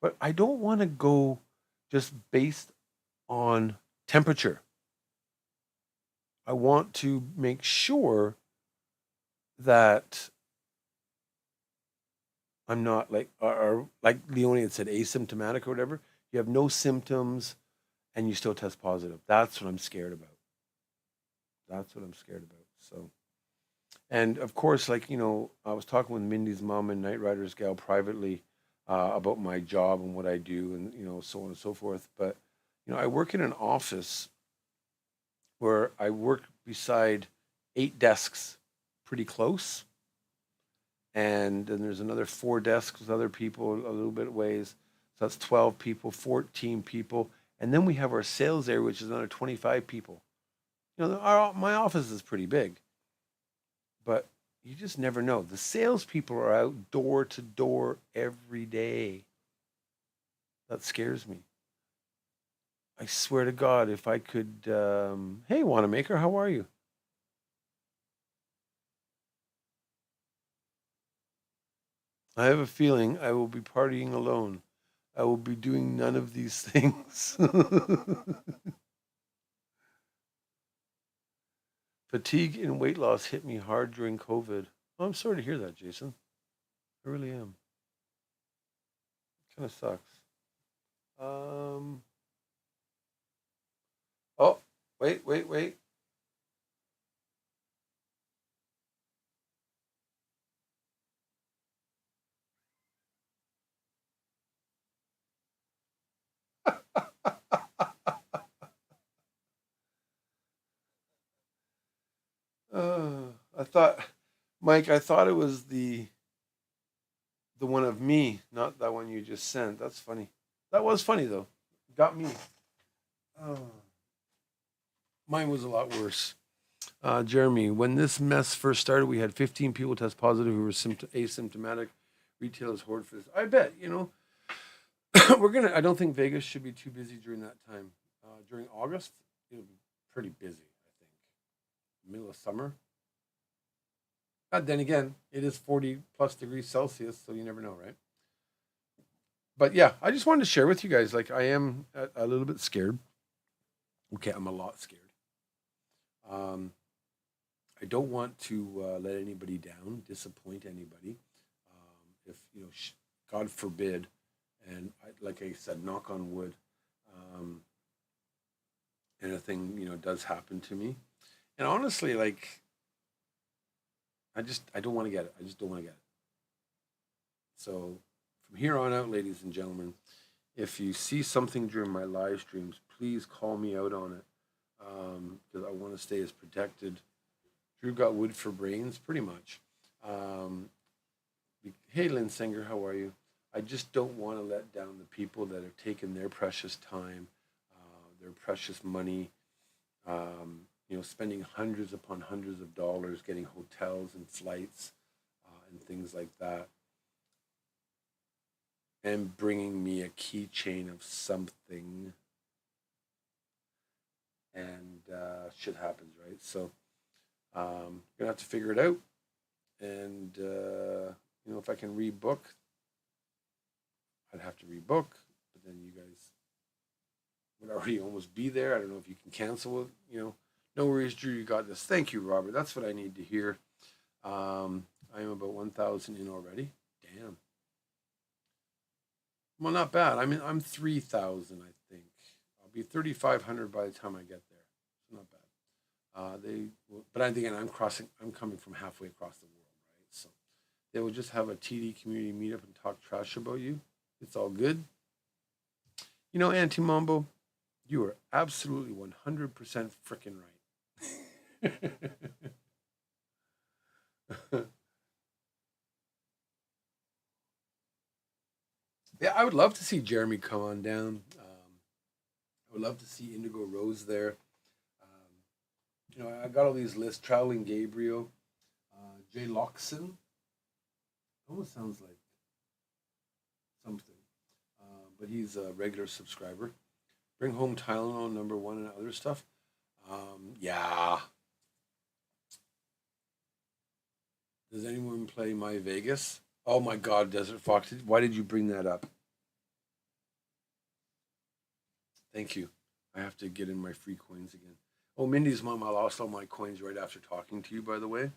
But I don't want to go just based on temperature. I want to make sure that I'm not or like Leonie had said, asymptomatic or whatever. You have no symptoms and you still test positive. That's what I'm scared about. That's what I'm scared about. So, and of course, like, I was talking with Mindy's mom and Night Riders gal privately about my job and what I do and, so on and so forth. But, I work in an office where I work beside 8 desks pretty close. And then there's another 4 desks with other people a little bit ways. So that's 12 people, 14 people. And then we have our sales area, which is another 25 people. My office is pretty big, but you just never know. The salespeople are out door to door every day. That scares me. I swear to God, if I could, hey, Wanamaker, how are you? I have a feeling I will be partying alone. I will be doing none of these things. Fatigue and weight loss hit me hard during COVID. Oh, I'm sorry to hear that, Jason. I really am. Kind of sucks. Um. Oh, wait. I thought, Mike, I thought it was the one of me, not that one you just sent. That's funny. That was funny though. Got me. Oh, mine was a lot worse. Jeremy, when this mess first started, we had 15 people test positive who were asymptomatic. Retailers hoard for this. I bet, we're gonna. I don't think Vegas should be too busy during that time. During August, it'll be pretty busy. I think middle of summer. Then again, it is 40 plus degrees Celsius, so you never know, right? But yeah, I just wanted to share with you guys. Like, I am a little bit scared. Okay, I'm a lot scared. Um, I don't want to let anybody down, disappoint anybody. If God forbid, and like I said, knock on wood, um, anything does happen to me. And honestly, like I don't want to get it. I just don't want to get it. So from here on out, ladies and gentlemen, if you see something during my live streams, please call me out on it because I want to stay as protected. Drew got wood for brains, pretty much. Um, hey, Lynn Singer, how are you? I just don't want to let down the people that have taken their precious time, their precious money, spending hundreds upon hundreds of dollars getting hotels and flights and things like that, and bringing me a keychain of something, and shit happens, right? So gonna have to figure it out, and if I can rebook, I'd have to rebook, but then you guys would already almost be there. I don't know if you can cancel it. No worries, Drew. You got this. Thank you, Robert. That's what I need to hear. I am about 1,000 in already. Damn. Well, not bad. I mean, I'm 3,000. I think I'll be 3,500 by the time I get there. It's not bad. But again, I'm coming from halfway across the world, right? So they will just have a TD community meetup and talk trash about you. It's all good. Anti Mambo, you are absolutely 100% freaking right. Yeah, I would love to see Jeremy come on down. I would love to see Indigo Rose there. I got all these lists. Traveling Gabriel, Jay Loxon. Almost sounds like something, but he's a regular subscriber. Bring home Tylenol #1 and other stuff. Yeah. Does anyone play MyVegas? Oh my God, Desert Fox! Why did you bring that up? Thank you. I have to get in my free coins again. Oh, Mindy's mom, I lost all my coins right after talking to you, by the way.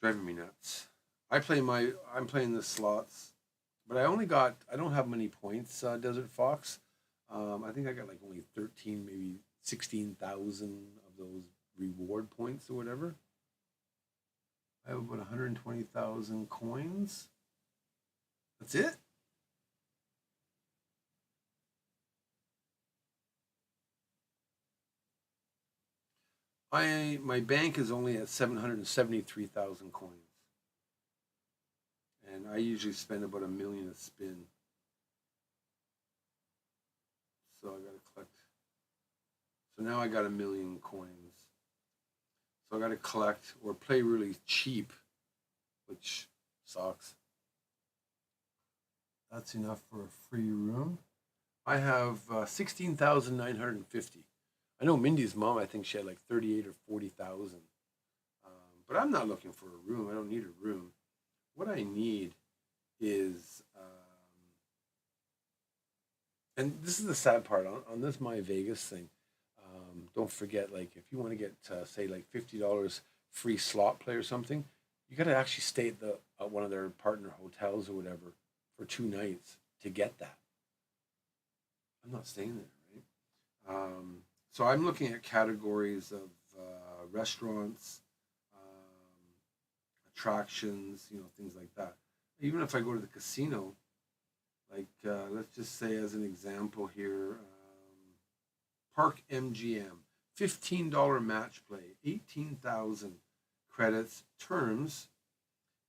Driving me nuts. I'm playing the slots, but I don't have many points, Desert Fox. I think I got like only 13, maybe 16,000 of those reward points or whatever. I have about 120,000 coins. That's it? My bank is only at 773,000 coins. And I usually spend about 1 million a spin. So I gotta collect. So now I got 1 million coins. So I gotta collect or play really cheap, which sucks. that's enough for a free room. I have 16,950. I know Mindy's mom, I think she had like 38 or 40,000. But I'm not looking for a room. I don't need a room. What I need is, and this is the sad part on this MyVegas thing. Don't forget, like, if you want to get, say, like $50 free slot play or something, you got to actually stay at one of their partner hotels or whatever for 2 nights to get that. I'm not staying there, right? So I'm looking at categories of restaurants, attractions, things like that. Even if I go to the casino, like let's just say as an example here, Park MGM, $15 match play, 18,000 credits. Terms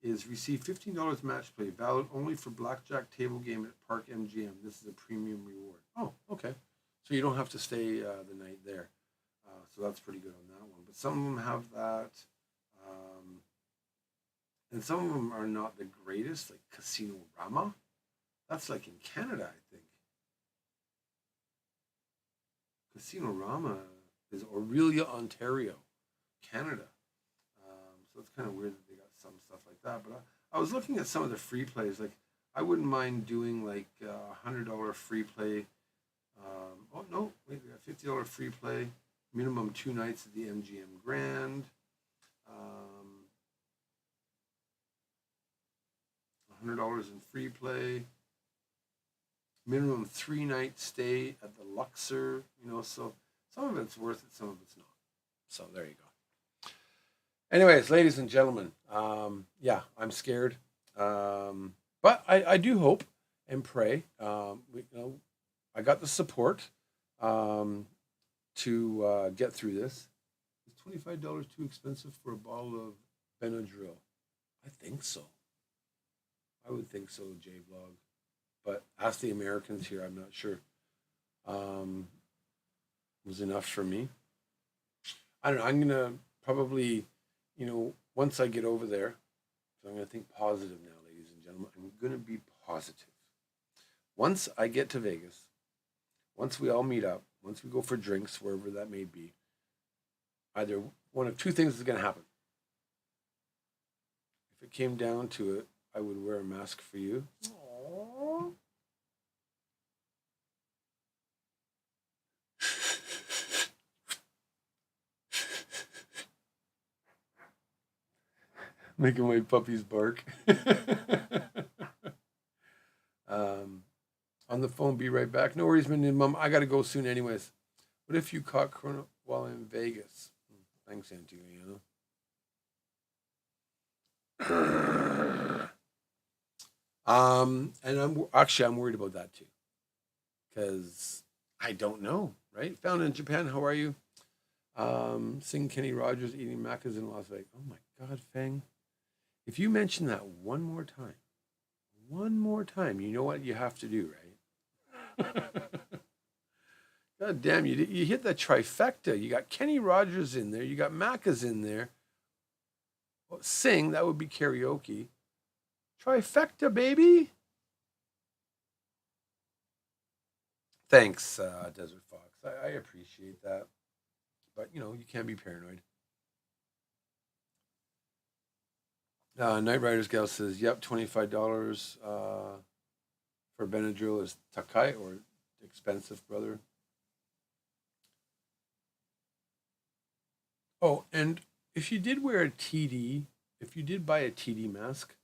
is receive $15 match play, valid only for blackjack table game at Park MGM. This is a premium reward. Oh, okay. So you don't have to stay the night there. So that's pretty good on that one. But some of them have that. And some of them are not the greatest, like Casino Rama. That's like in Canada, I think. Casino Rama is Orillia, Ontario, Canada. So it's kind of weird that they got some stuff like that. But I was looking at some of the free plays. Like, I wouldn't mind doing like $100 free play. Oh, no, wait, we got $50 free play. Minimum 2 nights at the MGM Grand. $100 in free play. Minimum 3-night stay at the Luxor. So some of it's worth it, some of it's not. So there you go. Anyways, ladies and gentlemen, yeah, I'm scared. But I do hope and pray. I got the support to get through this. Is $25 too expensive for a bottle of Benadryl? I think so. I would think so, J-Vlog. But ask the Americans here, I'm not sure. Was enough for me. I don't know. I'm going to probably, once I get over there, so I'm going to think positive now, ladies and gentlemen. I'm going to be positive. Once I get to Vegas, once we all meet up, once we go for drinks, wherever that may be, either one of two things is going to happen. If it came down to it, I would wear a mask for you. Aww. Making my puppies bark. On the phone, be right back. No worries, Mom. I got to go soon anyways. What if you caught Corona while in Vegas? Thanks, Antigua. And I'm worried about that too, because I don't know, right? Found in Japan, how are you? Sing Kenny Rogers eating macas in Las Vegas. Oh my God, Fang. If you mention that one more time, you know what you have to do, right? God damn, you hit the trifecta. You got Kenny Rogers in there. You got macas in there. Well, sing, that would be karaoke. Trifecta, baby. Thanks, Desert Fox. I appreciate that. But, you can't be paranoid. Night Riders Gal says, yep, $25 for Benadryl is takai, or expensive, brother. Oh, and if you did wear a TD, if you did buy a TD mask,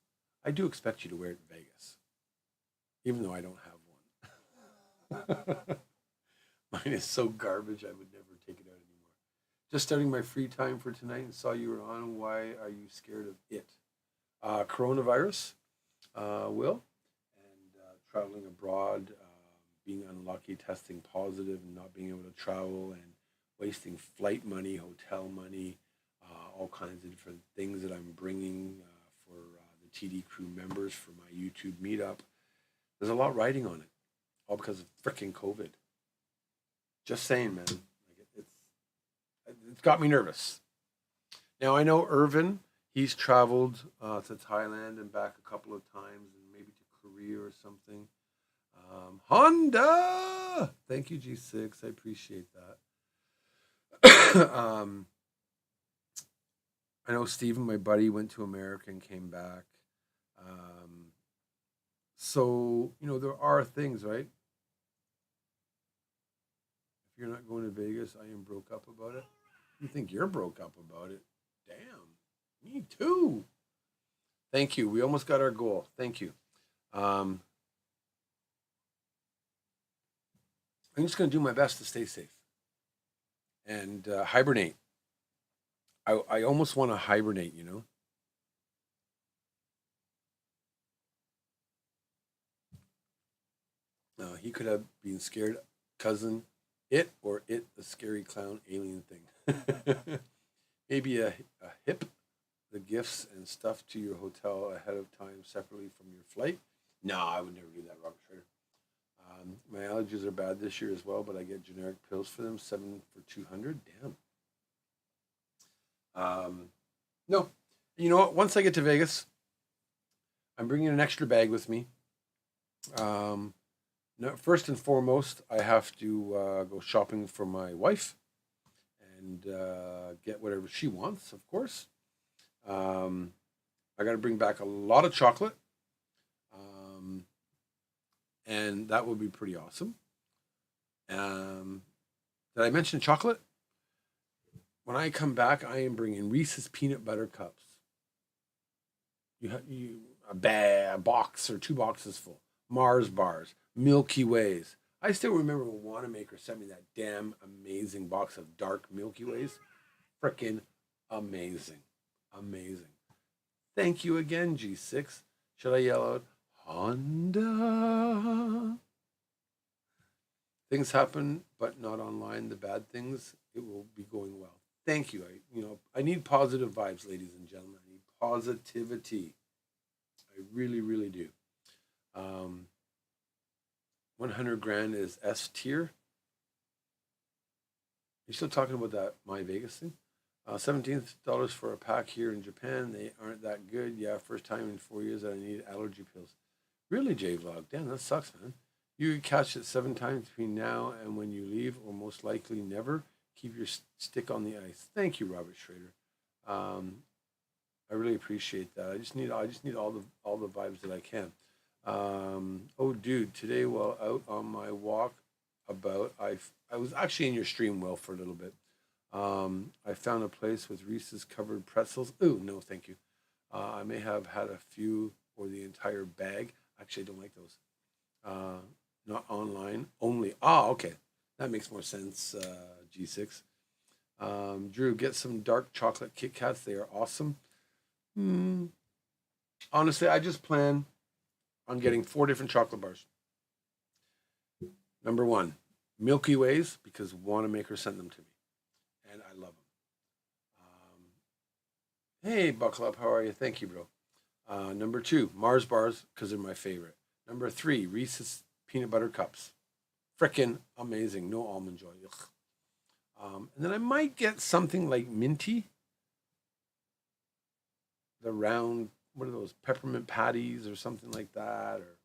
I do expect you to wear it in Vegas, even though I don't have one. Mine is so garbage, I would never take it out anymore. Just starting my free time for tonight and saw you were on. Why are you scared of it? Coronavirus, Will, and traveling abroad, being unlucky, testing positive, and not being able to travel, and wasting flight money, hotel money, all kinds of different things that I'm bringing for the TD Crew members for my YouTube meetup. There's a lot riding on it, all because of freaking COVID. Just saying, man. It's got me nervous. Now, I know Irvin, he's traveled to Thailand and back a couple of times, and maybe to Korea or something. Honda! Thank you, G6. I appreciate that. I know Steven, my buddy, went to America and came back. So, there are things, right? If you're not going to Vegas, I am broke up about it. You think you're broke up about it? Damn, me too. Thank you. We almost got our goal. Thank you. I'm just going to do my best to stay safe and hibernate. I almost want to hibernate, he could have been scared, cousin, it or it, the scary clown alien thing. Maybe a hip, the gifts and stuff to your hotel ahead of time separately from your flight. No, I would never do that, Robert Schrader. My allergies are bad this year as well, but I get generic pills for them, 7 for 200. Damn. No, you know what? Once I get to Vegas, I'm bringing an extra bag with me. No, first and foremost, I have to go shopping for my wife and get whatever she wants, of course. I got to bring back a lot of chocolate, and that would be pretty awesome. Did I mention chocolate? When I come back, I am bringing Reese's peanut butter cups. A box or 2 boxes full. Mars bars, Milky Ways. I still remember when Wanamaker sent me that damn amazing box of dark Milky Ways. Frickin' amazing. Amazing. Thank you again, G6. Should I yell out, Honda? Things happen, but not online. The bad things, it will be going well. Thank you. I need positive vibes, ladies and gentlemen. I need positivity. I really, really do. 100 grand is S tier. You still talking about that MyVegas thing? $17 for a pack here in Japan. They aren't that good. Yeah, first time in 4 years that I need allergy pills. Really, J-Vlog? Damn, that sucks, man. You could catch it 7 times between now and when you leave, or most likely never. Keep your stick on the ice. Thank you, Robert Schrader. I really appreciate that. I just need all the vibes that I can. Oh, dude, today while out on my walk I was actually in your stream, Will, for a little bit. I found a place with Reese's covered pretzels. Ooh, no, thank you. I may have had a few or the entire bag. Actually, I don't like those. Not online, only. Okay. That makes more sense, G6. Drew, get some dark chocolate Kit Kats. They are awesome. Honestly, I just plan on getting 4 different chocolate bars. Number 1, Milky Ways, because Wanamaker sent them to me. And I love them. Hey, Buckle Up, how are you? Thank you, bro. Number 2, Mars bars, because they're my favorite. Number 3, Reese's peanut butter cups. Frickin' amazing. No almond joy. And then I might get something like minty. The round, what are those, peppermint patties or something like that, or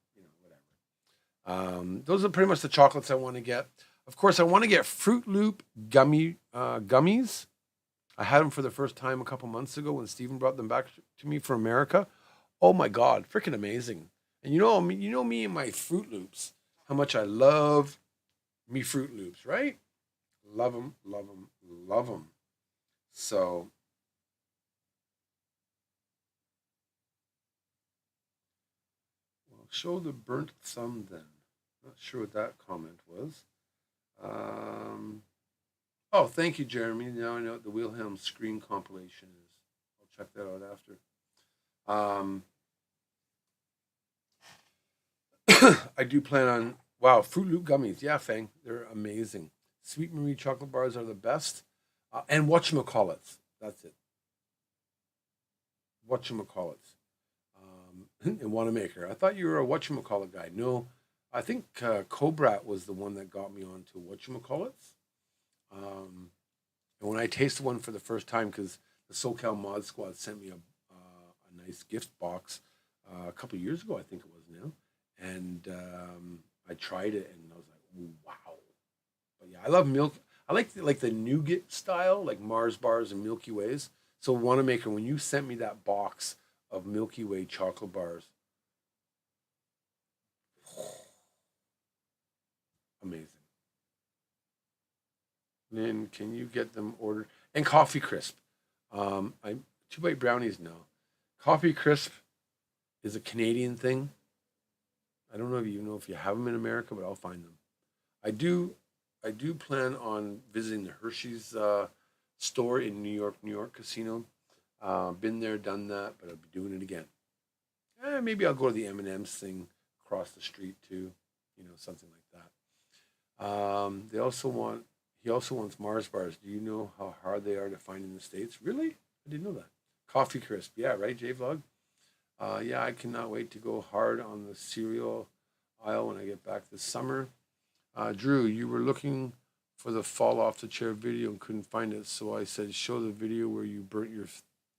whatever. Those are pretty much the chocolates I want to get. Of course, I want to get Fruit Loop gummies. I had them for the first time a couple months ago when Steven brought them back to me from America. Oh my God, freaking amazing! And you know me and my Fruit Loops. How much I love me Fruit Loops, right? Love them, love them, love them. So, well, show the burnt thumb then. Not sure what that comment was. Oh, thank you, Jeremy. Now I know what the Wilhelm screen compilation is. I'll check that out after. I do plan on, wow, Fruit Loop gummies. Yeah, Fang, they're amazing. Sweet Marie chocolate bars are the best. And whatchamacallits. That's it. Whatchamacallits. And Wanamaker. I thought you were a whatchamacallit guy. No, I think Cobrat was the one that got me onto whatchamacallits. And when I tasted one for the first time, because the SoCal Mod Squad sent me a nice gift box a couple of years ago, I think it was now. and I tried it, and I was like, wow. But yeah, I love milk. I like the nougat style, like Mars bars and Milky Ways. So Wanamaker, when you sent me that box of Milky Way chocolate bars, amazing. Lynn, can you get them ordered? And Coffee Crisp. I 2 bite brownies now. Coffee Crisp is a Canadian thing. I don't know if you have them in America, but I'll find them. I do plan on visiting the Hershey's store in New York casino. Been there, done that, but I'll be doing it again. Maybe I'll go to the M&M's thing across the street too, something like that. He also wants Mars bars. Do you know how hard they are to find in the States? Really? I didn't know that. Coffee Crisp. Yeah, right, J-Vlog? Yeah, I cannot wait to go hard on the cereal aisle when I get back this summer. Drew, you were looking for the fall off the chair video and couldn't find it, so I said, show the video where you burnt your...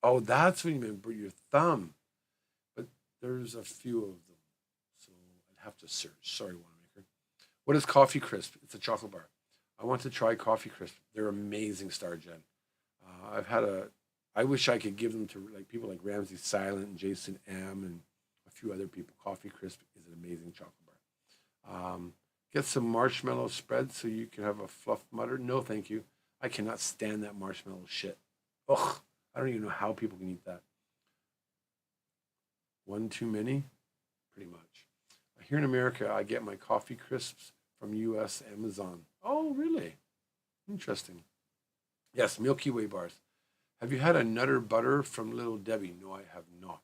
Oh, that's what you meant, burnt your thumb. But there's a few of them, so I'd have to search. Sorry, Wanamaker. What is Coffee Crisp? It's a chocolate bar. I want to try Coffee Crisp. They're amazing, Star Jen. I wish I could give them to people like Ramsey Silent and Jason M and a few other people. Coffee Crisp is an amazing chocolate bar. Get some marshmallow spread so you can have a fluff mutter. No, thank you. I cannot stand that marshmallow shit. Ugh, I don't even know how people can eat that. One too many? Pretty much. Here in America, I get my Coffee Crisps from US Amazon. Oh, really? Interesting. Yes, Milky Way bars. Have you had a Nutter Butter from Little Debbie? No, I have not.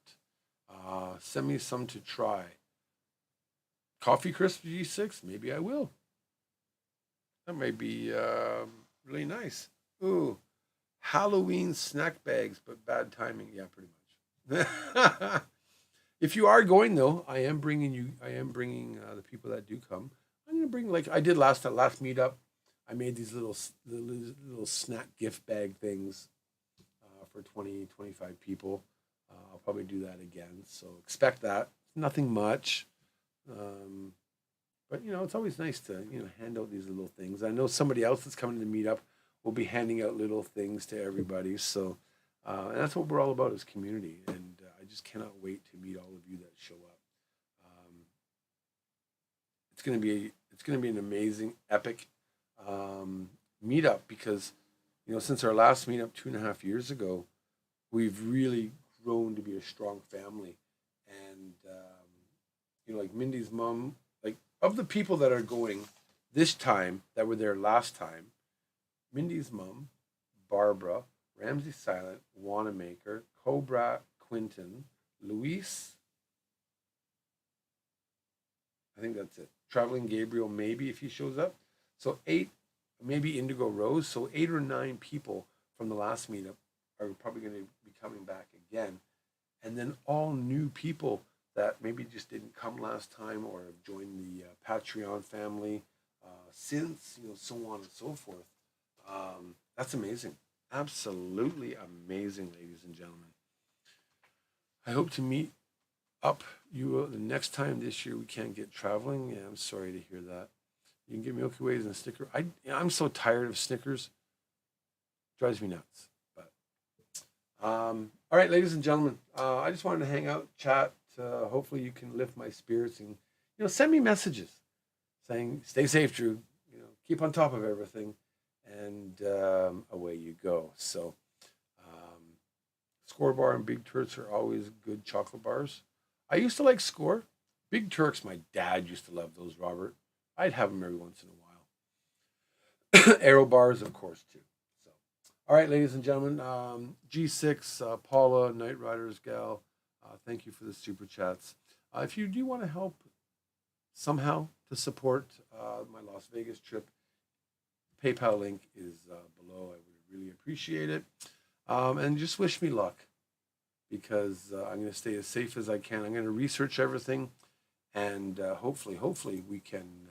Send me some to try. Coffee Crisp G6? Maybe I will. That might be really nice. Ooh, Halloween snack bags, but bad timing. Yeah, pretty much. If you are going though, I am bringing the people that do come. I'm gonna bring, like I did last meetup. I made these little snack gift bag things for 20, 25 people. I'll probably do that again. So expect that. Nothing much. But it's always nice to hand out these little things. I know somebody else that's coming to the meetup will be handing out little things to everybody. So and that's what we're all about, is community. And I just cannot wait to meet all of you that show up. It's gonna be an amazing, epic meetup, because since our last meetup 2.5 years ago, we've really grown to be a strong family. And like Mindy's mom, like of the people that are going this time that were there last time, Mindy's mom, Barbara, Ramsey Silent, Wanamaker, Cobra, Quinton, Luis, I think that's it. Traveling Gabriel, maybe, if he shows up. So 8, maybe Indigo Rose. So 8 or 9 people from the last meetup are probably going to be coming back again. And then all new people that maybe just didn't come last time or have joined the Patreon family since, so on and so forth. That's amazing. Absolutely amazing, ladies and gentlemen. I hope to meet up you the next time this year. We can't get traveling. Yeah, I'm sorry to hear that. You can get Milky Ways and Snickers. I'm so tired of Snickers. Drives me nuts. But all right, ladies and gentlemen, I just wanted to hang out, chat. Hopefully you can lift my spirits and send me messages saying stay safe, Drew. Keep on top of everything, and away you go. So Score Bar and Big Turks are always good chocolate bars. I used to like Score. Big Turks, my dad used to love those, Robert. I'd have them every once in a while. Aero bars, of course, too. So, all right, ladies and gentlemen, G6, Paula, Night Riders gal, thank you for the super chats. If you do want to help somehow to support my Las Vegas trip, PayPal link is below. I would really appreciate it. And just wish me luck, because I'm going to stay as safe as I can. I'm going to research everything, and hopefully we can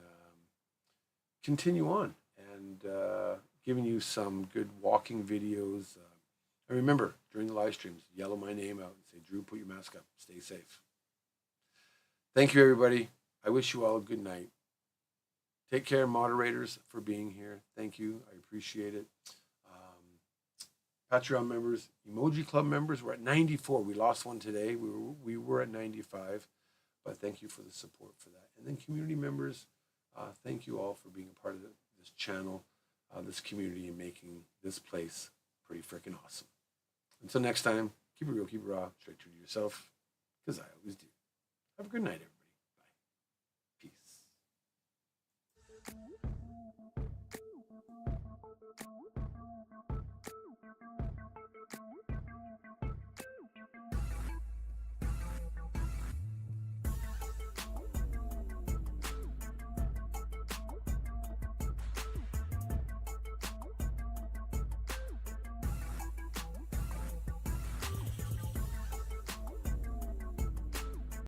continue on and giving you some good walking videos. And remember, during the live streams, yell my name out and say, Drew, put your mask up. Stay safe. Thank you, everybody. I wish you all a good night. Take care, moderators, for being here. Thank you. I appreciate it. Patreon members, Emoji Club members, we're at 94. We lost one today. We were at 95, but thank you for the support for that. And then community members, thank you all for being a part of this channel, this community, and making this place pretty freaking awesome. Until next time, keep it real, keep it raw, straight true to yourself, because I always do. Have a good night, everybody. Bye. Peace.